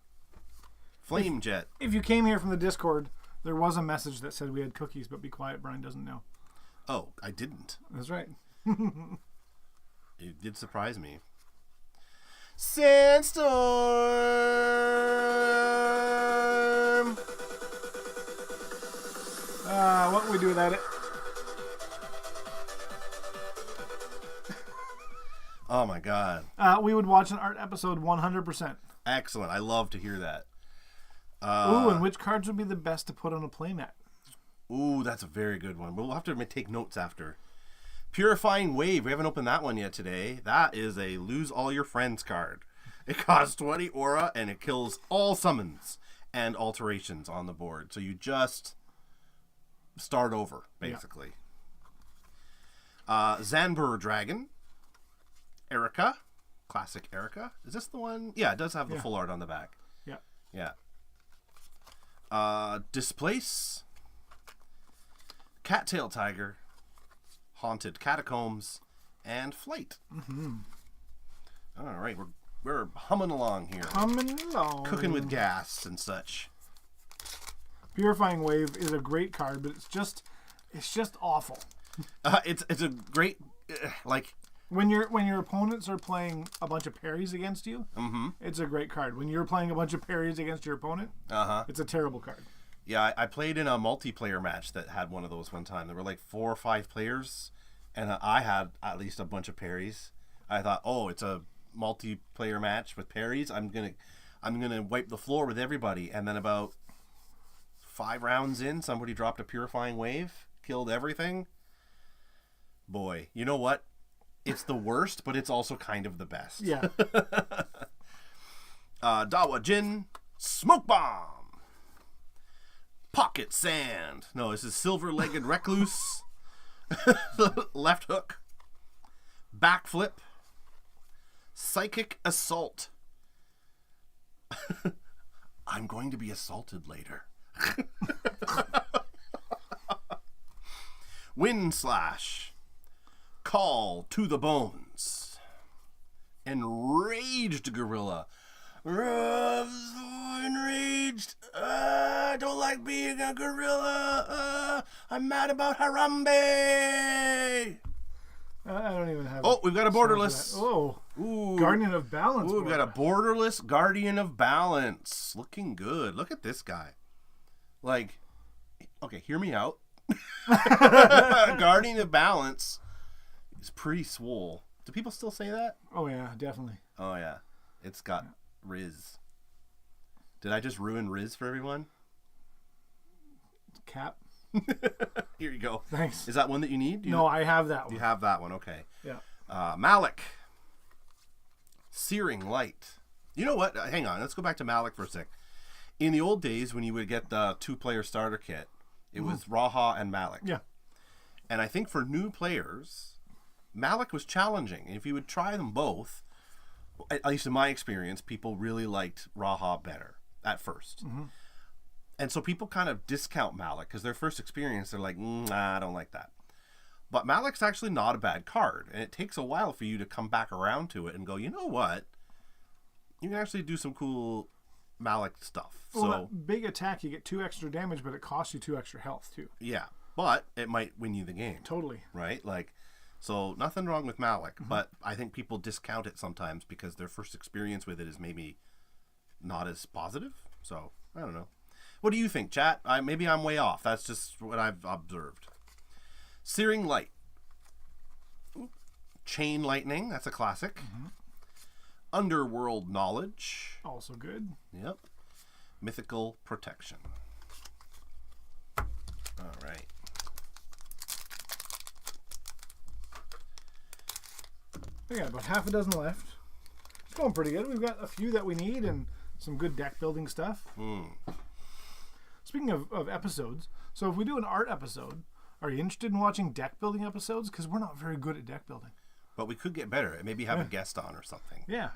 Flame Jet. If you came here from the Discord, there was a message that said we had cookies, but be quiet, Brian doesn't know. Oh, I didn't. That's right. It did surprise me. Sandstorm! What would we do without it? Oh my god. We would watch an art episode 100%. Excellent. I love to hear that. Ooh, and which cards would be the best to put on a playmat? Ooh, that's a very good one. We'll have to take notes after. Purifying Wave. We haven't opened that one yet today. That is a Lose All Your Friends card. It costs 20 aura, and it kills all summons and alterations on the board. So you just start over, basically. Yeah. Zanbur Dragon. Erica. Classic Erica. Is this the one? Yeah, it does have the full art on the back. Yeah. Yeah. Displace. Cattail Tiger. Haunted Catacombs. And Flight. Mm-hmm. All right, we're humming along here. Humming along. Cooking with gas and such. Purifying Wave is a great card, but it's just awful. It's a great when your opponents are playing a bunch of parries against you, it's a great card. When you're playing a bunch of parries against your opponent, it's a terrible card. Yeah, I played in a multiplayer match that had one of those one time. There were like 4 or 5 players, and I had at least a bunch of parries. I thought, oh, it's a multiplayer match with parries. I'm gonna wipe the floor with everybody. And then about 5 rounds in, somebody dropped a Purifying Wave, killed everything. Boy, you know what? It's the worst, but it's also kind of the best. Yeah. Dawa Jin, Smoke Bomb. Pocket Sand. No, this is Silver-Legged Recluse. Left Hook. Backflip. Psychic Assault. I'm going to be assaulted later. Wind Slash. Call to the Bones. Enraged Gorilla. Enraged. I don't like being a gorilla. I'm mad about Harambe. I don't even have. Oh, we've got a borderless. Oh, ooh, Guardian of Balance. Ooh, we've got a borderless Guardian of Balance. Looking good. Look at this guy. Like, okay, hear me out. Guardian of Balance is pretty swole. Do people still say that? Oh yeah, definitely. Oh yeah, it's got Riz. Did I just ruin Riz for everyone? Cap. Here you go. Thanks. Is that one that you need? No, I have that one. You have that one, okay. Yeah. Malik. Searing Light. You know what? Hang on. Let's go back to Malik for a sec. In the old days, when you would get the 2-player starter kit, it was Raha and Malik. Yeah. And I think for new players, Malik was challenging. And if you would try them both, at least in my experience, people really liked Raha better at first. And so people kind of discount Malik because their first experience, they're like, nah, I don't like that. But Malik's actually not a bad card. And it takes a while for you to come back around to it and go, you know what? You can actually do some cool Malik stuff. Well, So that big attack, you get 2 extra damage, but it costs you 2 extra health, too. yeah, but it might win you the game. Totally. Right? Like, so nothing wrong with Malik, but I think people discount it sometimes because their first experience with it is maybe not as positive. So, I don't know. What do you think, chat? Maybe I'm way off. That's just what I've observed. Searing Light. Chain Lightning. That's a classic. Underworld Knowledge. Also good. Yep. Mythical Protection. All right. We got about half a dozen left. It's going pretty good. We've got a few that we need and some good deck building stuff. Speaking of episodes, so if we do an art episode, are you interested in watching deck building episodes? Because we're not very good at deck building. But we could get better. Maybe have a guest on or something. Yeah.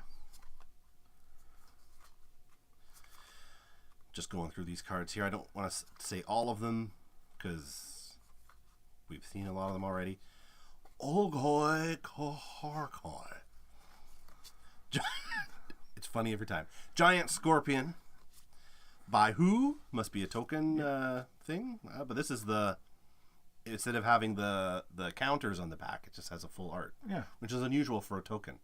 Just going through these cards here. I don't want to say all of them because we've seen a lot of them already. Ogoi Koharkoi. It's funny every time. Giant Scorpion. By who? Must be a token thing. But this is the... Instead of having the counters on the back, it just has a full art. Yeah. Which is unusual for a token.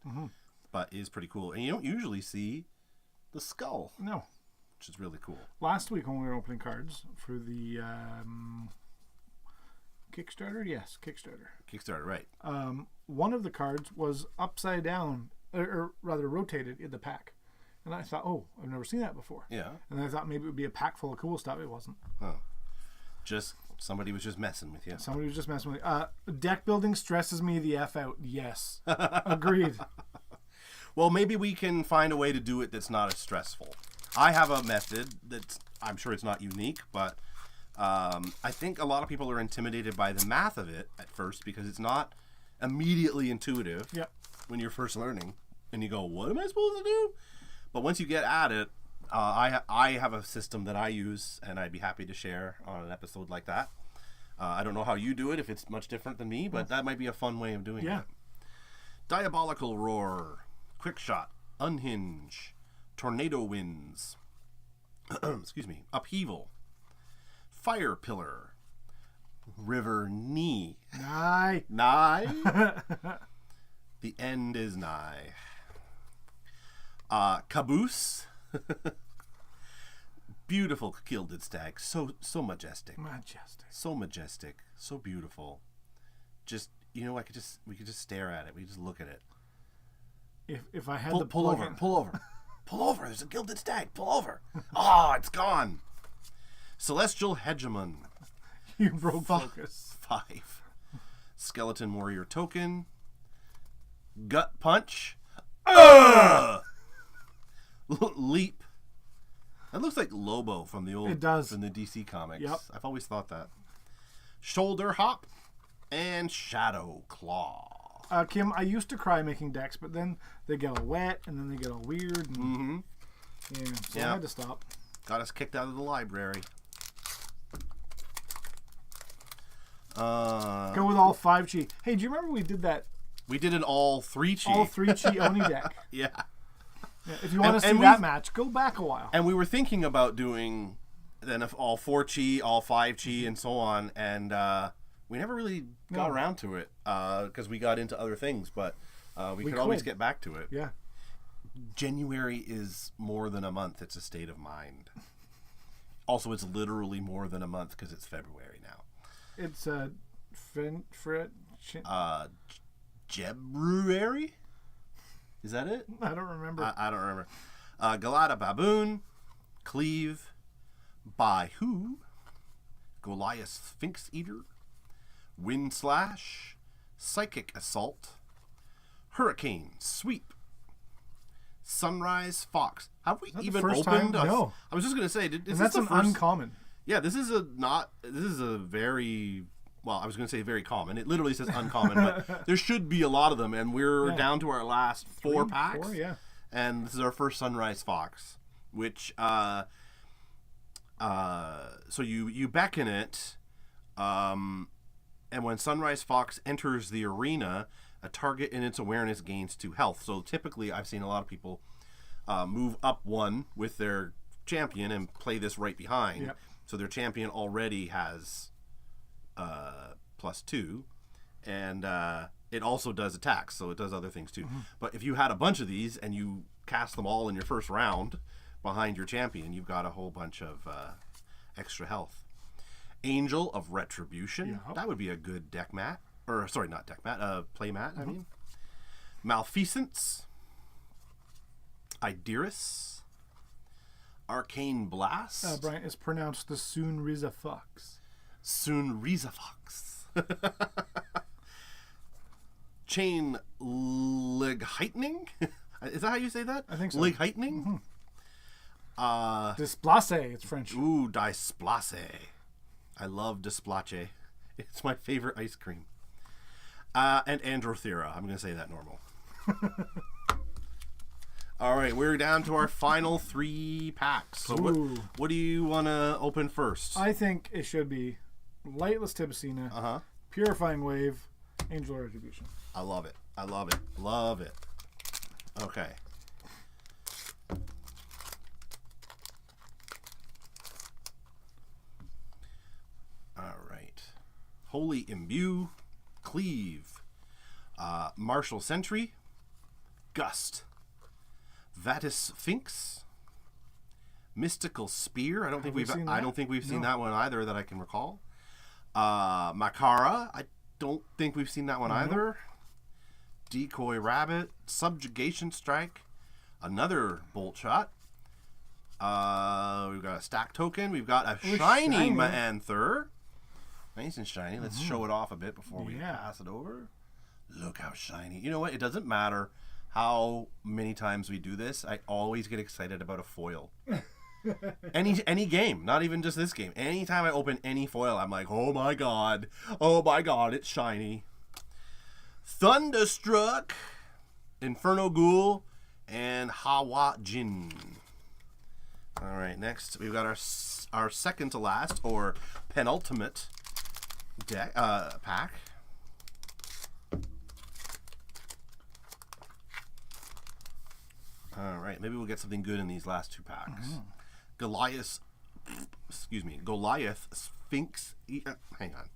But is pretty cool. And you don't usually see the skull. No. Which is really cool. Last week when we were opening cards for the Kickstarter, yes, Kickstarter, right. One of the cards was upside down, or rather rotated in the pack. And I thought, oh, I've never seen that before. Yeah. And I thought maybe it would be a pack full of cool stuff. It wasn't. Oh. Somebody was just messing with you. Somebody was just messing with me. Deck building stresses me the F out. Yes. Agreed. Well, maybe we can find a way to do it that's not as stressful. I have a method that's, I'm sure it's not unique, but I think a lot of people are intimidated by the math of it at first because it's not immediately intuitive when you're first learning. And you go, what am I supposed to do? But once you get at it, I have a system that I use, and I'd be happy to share on an episode like that. I don't know how you do it, if it's much different than me, but that might be a fun way of doing it. Diabolical Roar, Quick Shot, Unhinge, Tornado Winds, excuse me, Upheaval, Fire Pillar, River Knee. Nigh. The end is nigh. Caboose. Beautiful gilded stag. So majestic. So majestic. So beautiful. Just, you know, we could just stare at it. We could just look at it. If I had pull over. Pull over. There's a gilded stag. Pull over. Oh, it's gone. Celestial Hegemon. You broke focus. 5. Skeleton Warrior Token. Gut Punch. Leap. That looks like Lobo from the old. It does. From the DC comics. Yep. I've always thought that. Shoulder Hop and Shadow Claw. Kim, I used to cry making decks, but then they get all wet and then they get all weird. And, I had to stop. Got us kicked out of the library. Go with all 5 chi. Hey, do you remember we did that? We did an all 3 chi. All 3 chi Oni deck. Yeah. If you want to see that match, go back a while. And we were thinking about doing then all 4 chi, all 5 chi, and so on, and we never really got around to it because we got into other things, but we could always get back to it. Yeah. January is more than a month. It's a state of mind. Also, it's literally more than a month because it's February now. It's Genuary? Is that it? I don't remember. I don't remember. Galata Baboon, Cleave, By Who, Goliath Sphinx Eater, Wind Slash, Psychic Assault, Hurricane, Sweep, Sunrise, Fox. Have we even first opened? time? No. I was just gonna say, And that's an uncommon. Yeah, this is a very, well, I was gonna say very common. It literally says uncommon, but there should be a lot of them, and we're down to our last 4 packs. 4, yeah. And this is our first Sunrise Fox, which so you beckon it, and when Sunrise Fox enters the arena, a target in its awareness gains 2 health. So typically, I've seen a lot of people move up 1 with their champion and play this right behind. Yep. So their champion already has +2, and it also does attacks, so it does other things too. But if you had a bunch of these and you cast them all in your first round behind your champion, you've got a whole bunch of extra health. Angel of Retribution. That would be a good deck mat. Or, sorry, not deck mat. Play mat, I mean. Malfeasance. Idiris. Arcane Blast. Brian, it's pronounced the Soonriza Fox. Soonriza Fox. Chain Leg Heightening. Is that how you say that? I think so. Leg Heightening. Displace, it's French. Ooh, Displace. I love Displace. It's my favorite ice cream. And Androthera. I'm going to say that normal. All right, we're down to our final 3 packs. So what do you want to open first? I think it should be Lightless Tibicina, Purifying Wave, Angel of Retribution. I love it. I love it. Love it. Okay. All right. Holy Imbue, Cleave, Martial Sentry, Gust, Vatis Sphinx, Mystical Spear. I don't think we've seen that one either that I can recall. Makara. I don't think we've seen that one either. Decoy Rabbit, Subjugation Strike, another Bolt Shot. We've got a Stack Token. We've got a shiny Ma'anther. Nice and shiny. Let's show it off a bit before we pass it over. Look how shiny. You know what? It doesn't matter how many times we do this. I always get excited about a foil. Any game, not even just this game. Anytime I open any foil, I'm like, oh my god, it's shiny. Thunderstruck, Inferno Ghoul, and Hawa Jin. All right, next we've got our second to last or penultimate deck pack. All right, maybe we'll get something good in these last 2 packs. Goliath Sphinx. Hang on.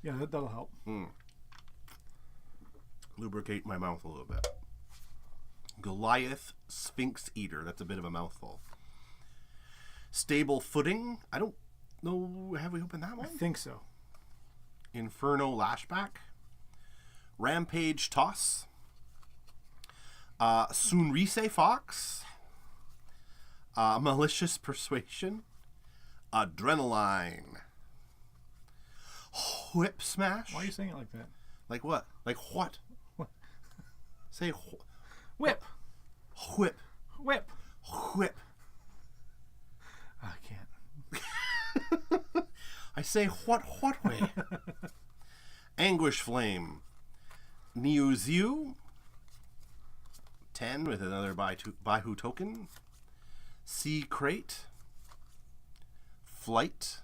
Yeah, that'll help. Lubricate my mouth a little bit. Goliath Sphinx Eater. That's a bit of a mouthful. Stable Footing. I don't know. Have we opened that one? I think so. Inferno Lashback. Rampage Toss. Soonrise Fox. Malicious Persuasion. Adrenaline. Whip Smash. Why are you saying it like that? Like what? Like what? Say whip. Whip. Whip. Whip. I can't. I say what way? Anguish Flame. Neoziu. 10 with another Baihu token. Sea Crate. Flight.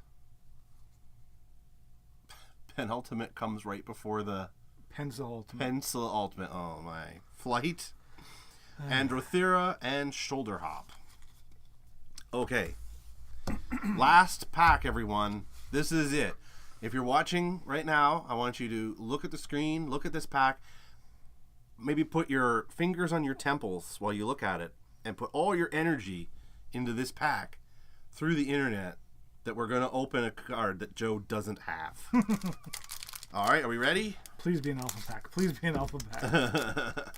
Penultimate comes right before the Pencil Ultimate. Oh my. Flight. Androthera and Shoulder Hop. Okay. Last pack, everyone. This is it. If you're watching right now, I want you to look at the screen, look at this pack, maybe put your fingers on your temples while you look at it, and put all your energy into this pack through the internet that we're going to open a card that Joe doesn't have. All right, are we ready? Please be an alpha pack. Please be an alpha pack.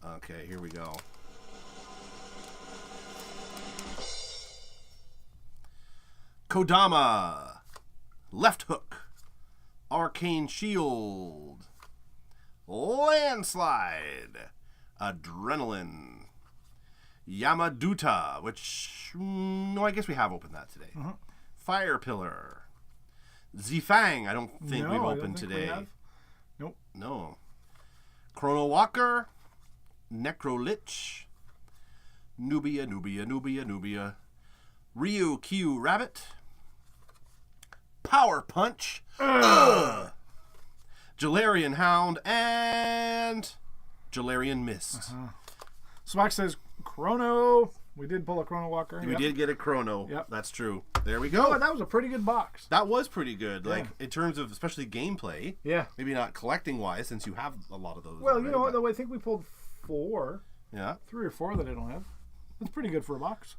Okay, here we go. Kodama, Left Hook, Arcane Shield, Landslide, Adrenaline, Yamaduta, which, no, I guess we have opened that today. Fire Pillar, Zifang, I don't think we've opened today. Nope. No. Chrono Walker, Necrolich, Nubia, Ryu Q Rabbit, Power Punch, Jaelarian Hound, and Jaelarian Mist. Swag says Chrono. We did pull a Chrono Walker. We did get a Chrono. Yep. That's true. There we go. Oh, that was a pretty good box. That was pretty good. Like, in terms of especially gameplay. Yeah. Maybe not collecting wise, since you have a lot of those. Well, already, you know what, though? I think we pulled 4. Yeah. 3 or 4 that I don't have. That's pretty good for a box.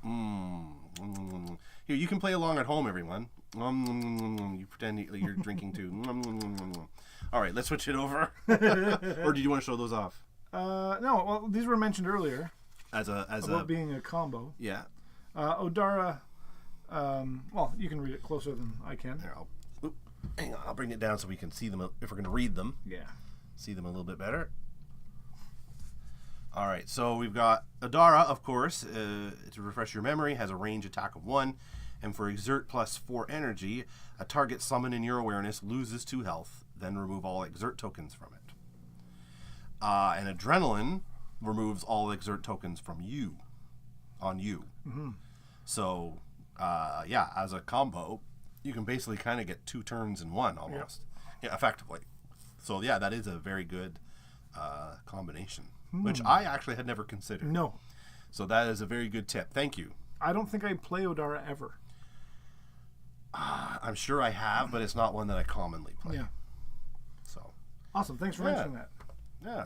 Here, you can play along at home, everyone. You pretend you're drinking too. All right, let's switch it over. Or do you want to show those off? No. Well, these were mentioned earlier. As being a combo. Yeah. Odara. Well, you can read it closer than I can. There, hang on. I'll bring it down so we can see them if we're going to read them. Yeah. See them a little bit better. All right, so we've got Adara, of course, to refresh your memory, has a range attack of 1, and for exert plus 4 energy, a target summoned in your awareness loses 2 health, then remove all exert tokens from it. And Adrenaline removes all exert tokens from you, on you. So, yeah, as a combo, you can basically kind of get 2 turns in 1 almost. Yeah, effectively. So, yeah, that is a very good combination. Which I actually had never considered. No. So that is a very good tip. Thank you. I don't think I play Odara ever. I'm sure I have, but it's not one that I commonly play. Yeah. So. Awesome. Thanks for mentioning that. Yeah.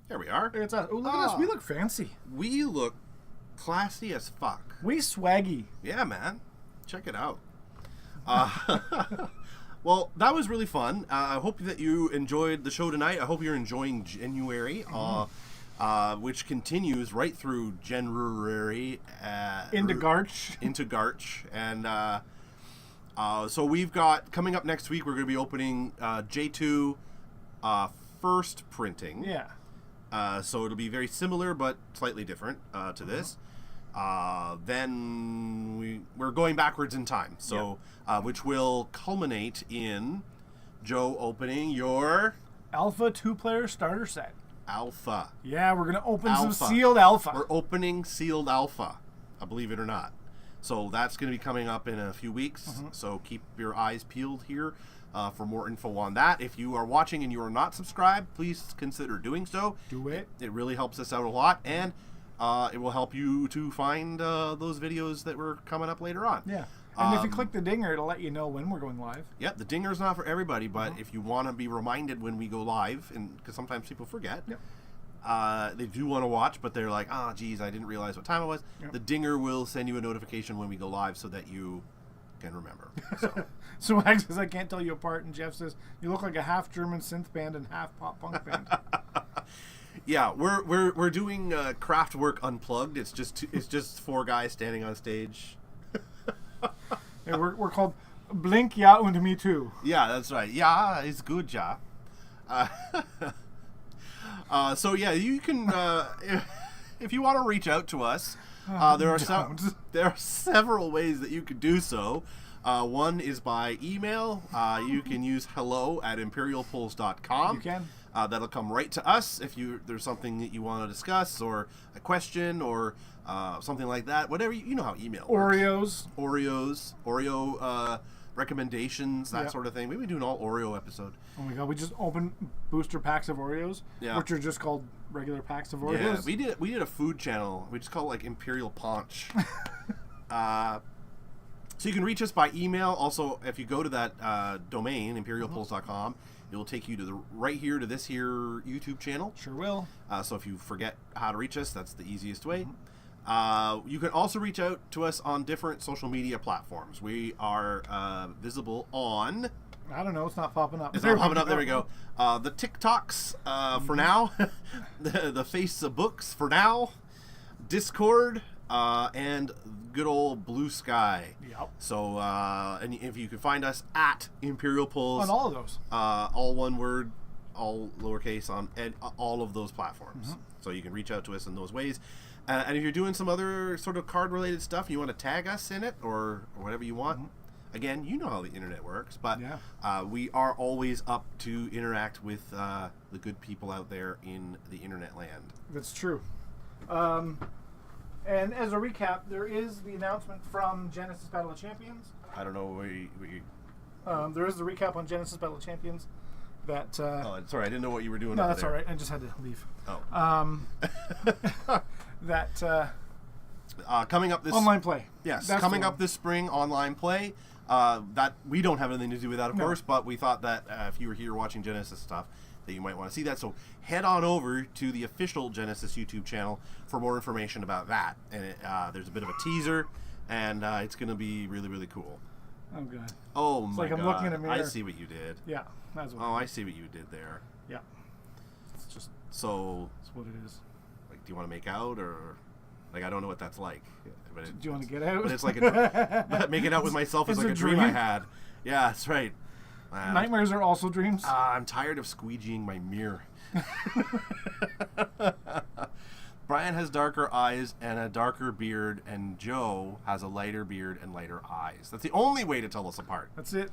There we are. It's us. Oh, look at us. We look fancy. We look classy as fuck. We swaggy. Yeah, man. Check it out. Well, that was really fun. I hope that you enjoyed the show tonight. I hope you're enjoying Genuary, which continues right through January. Into Garch. Into Garch. And so we've got, coming up next week, we're going to be opening J2 first printing. Yeah. So it'll be very similar, but slightly different to this. Then we're going backwards in time, so which will culminate in Joe opening your Alpha 2-player starter set. Alpha. Yeah, we're gonna open some sealed Alpha. We're opening sealed Alpha, believe it or not. So that's going to be coming up in a few weeks. So keep your eyes peeled here for more info on that. If you are watching and you are not subscribed, please consider doing so. Do it. It really helps us out a lot, and it will help you to find those videos that were coming up later on. Yeah. And if you click the dinger, it'll let you know when we're going live. Yep, the dinger's not for everybody, but if you want to be reminded when we go live, and because sometimes people forget, they do want to watch, but they're like, geez, I didn't realize what time it was. Yep. The dinger will send you a notification when we go live so that you can remember. So Swag says, I can't tell you apart, and Jeff says, you look like a half German synth band and half pop punk band. Yeah, we're doing Kraftwerk Unplugged. It's just 4 guys standing on stage. Yeah, we're called Blink, Ja, und Me Too. Yeah, that's right. Yeah, it's good, ja. So yeah, you can if you want to reach out to us, there are several ways that you could do so. One is by email. You can use hello@imperialpulls.com. You can. That'll come right to us if there's something that you want to discuss, or a question, or something like that. Whatever, you know how email works. Oreo recommendations, that sort of thing. Maybe we do an all Oreo episode. Oh my god, we just opened booster packs of Oreos, which are just called regular packs of Oreos. Yeah, we did a food channel. We just call it like Imperial Paunch. So you can reach us by email. Also, if you go to that domain, imperialpulls.com, it will take you to right here to this here YouTube channel. Sure will. So if you forget how to reach us, that's the easiest way. You can also reach out to us on different social media platforms. We are visible on... I don't know. It's not popping up. It's not popping up. There we go. The TikToks for now. the Facebooks for now. Discord. and good old Blue Sky. Yep. So, and if you can find us at Imperial Pulls. On all of those. All one word, all lowercase on all of those platforms. So you can reach out to us in those ways. And if you're doing some other sort of card-related stuff, and you want to tag us in it or whatever you want, again, you know how the internet works, but we are always up to interact with the good people out there in the internet land. That's true. And as a recap, there is the announcement from Genesis Battle of Champions. I don't know there is the recap on Genesis Battle of Champions. That oh, sorry, I didn't know what you were doing. No, over that's there. all right. I just had to leave. Oh. That coming up this online play. Yes, that's coming up this spring, online play. That we don't have anything to do with that, of course, but we thought that if you were here watching Genesis stuff, that you might want to see that. So head on over to the official Genesis YouTube channel for more information about that. And there's a bit of a teaser, and it's going to be really, really cool. Oh, God. Oh, it's my like God. I'm looking in a mirror. I see what you did. Yeah. That's what I see what you did there. Yeah. It's just... So... That's what it is. Like, do you want to make out, or... Like, I don't know what that's like. But do you want to get out? But it's like a... making out with myself is like a dream I had. Yeah, that's right. Nightmares are also dreams. I'm tired of squeegeeing my mirror. Brian has darker eyes and a darker beard, and Joe has a lighter beard and lighter eyes. That's the only way to tell us apart. That's it.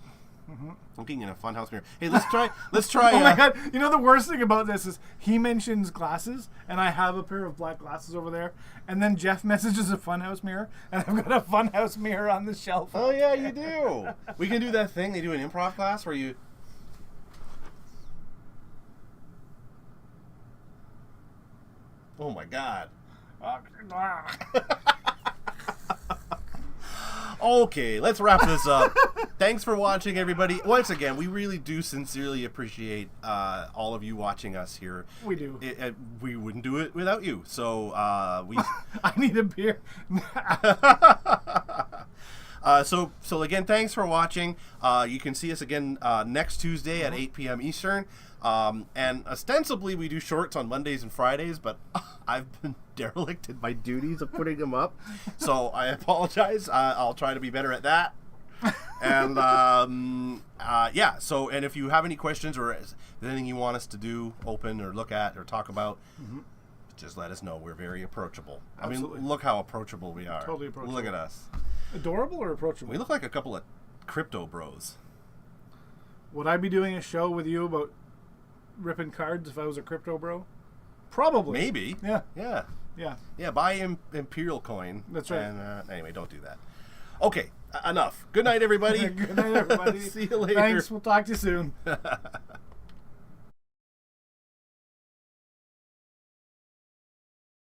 Looking in a funhouse mirror. Hey, let's try. Oh my God! You know the worst thing about this is he mentions glasses, and I have a pair of black glasses over there. And then Jeff messages a funhouse mirror, and I've got a funhouse mirror on the shelf. Oh yeah, you do. We can do that thing they do in improv class where you. Oh my God. Okay, let's wrap this up. Thanks for watching, everybody. Once again, we really do sincerely appreciate all of you watching us here. We do. We wouldn't do it without you. So we. I need a beer. So again, thanks for watching. You can see us again next Tuesday at 8 p.m. Eastern. And ostensibly we do shorts on Mondays and Fridays, but I've been derelict in my duties of putting them up. So I apologize. I'll try to be better at that. And yeah, so and if you have any questions or anything you want us to do, open or look at or talk about, just let us know. We're very approachable. Absolutely. I mean, look how approachable we are. Totally approachable. Look at us. Adorable or approachable? We look like a couple of crypto bros. Would I be doing a show with you about ripping cards if I was a crypto bro? Probably. Maybe. Yeah. Yeah. Yeah. Yeah, buy Imperial coin. That's right. And anyway, don't do that. Okay, enough. Good night, everybody. Good night, everybody. See you later. Thanks. We'll talk to you soon.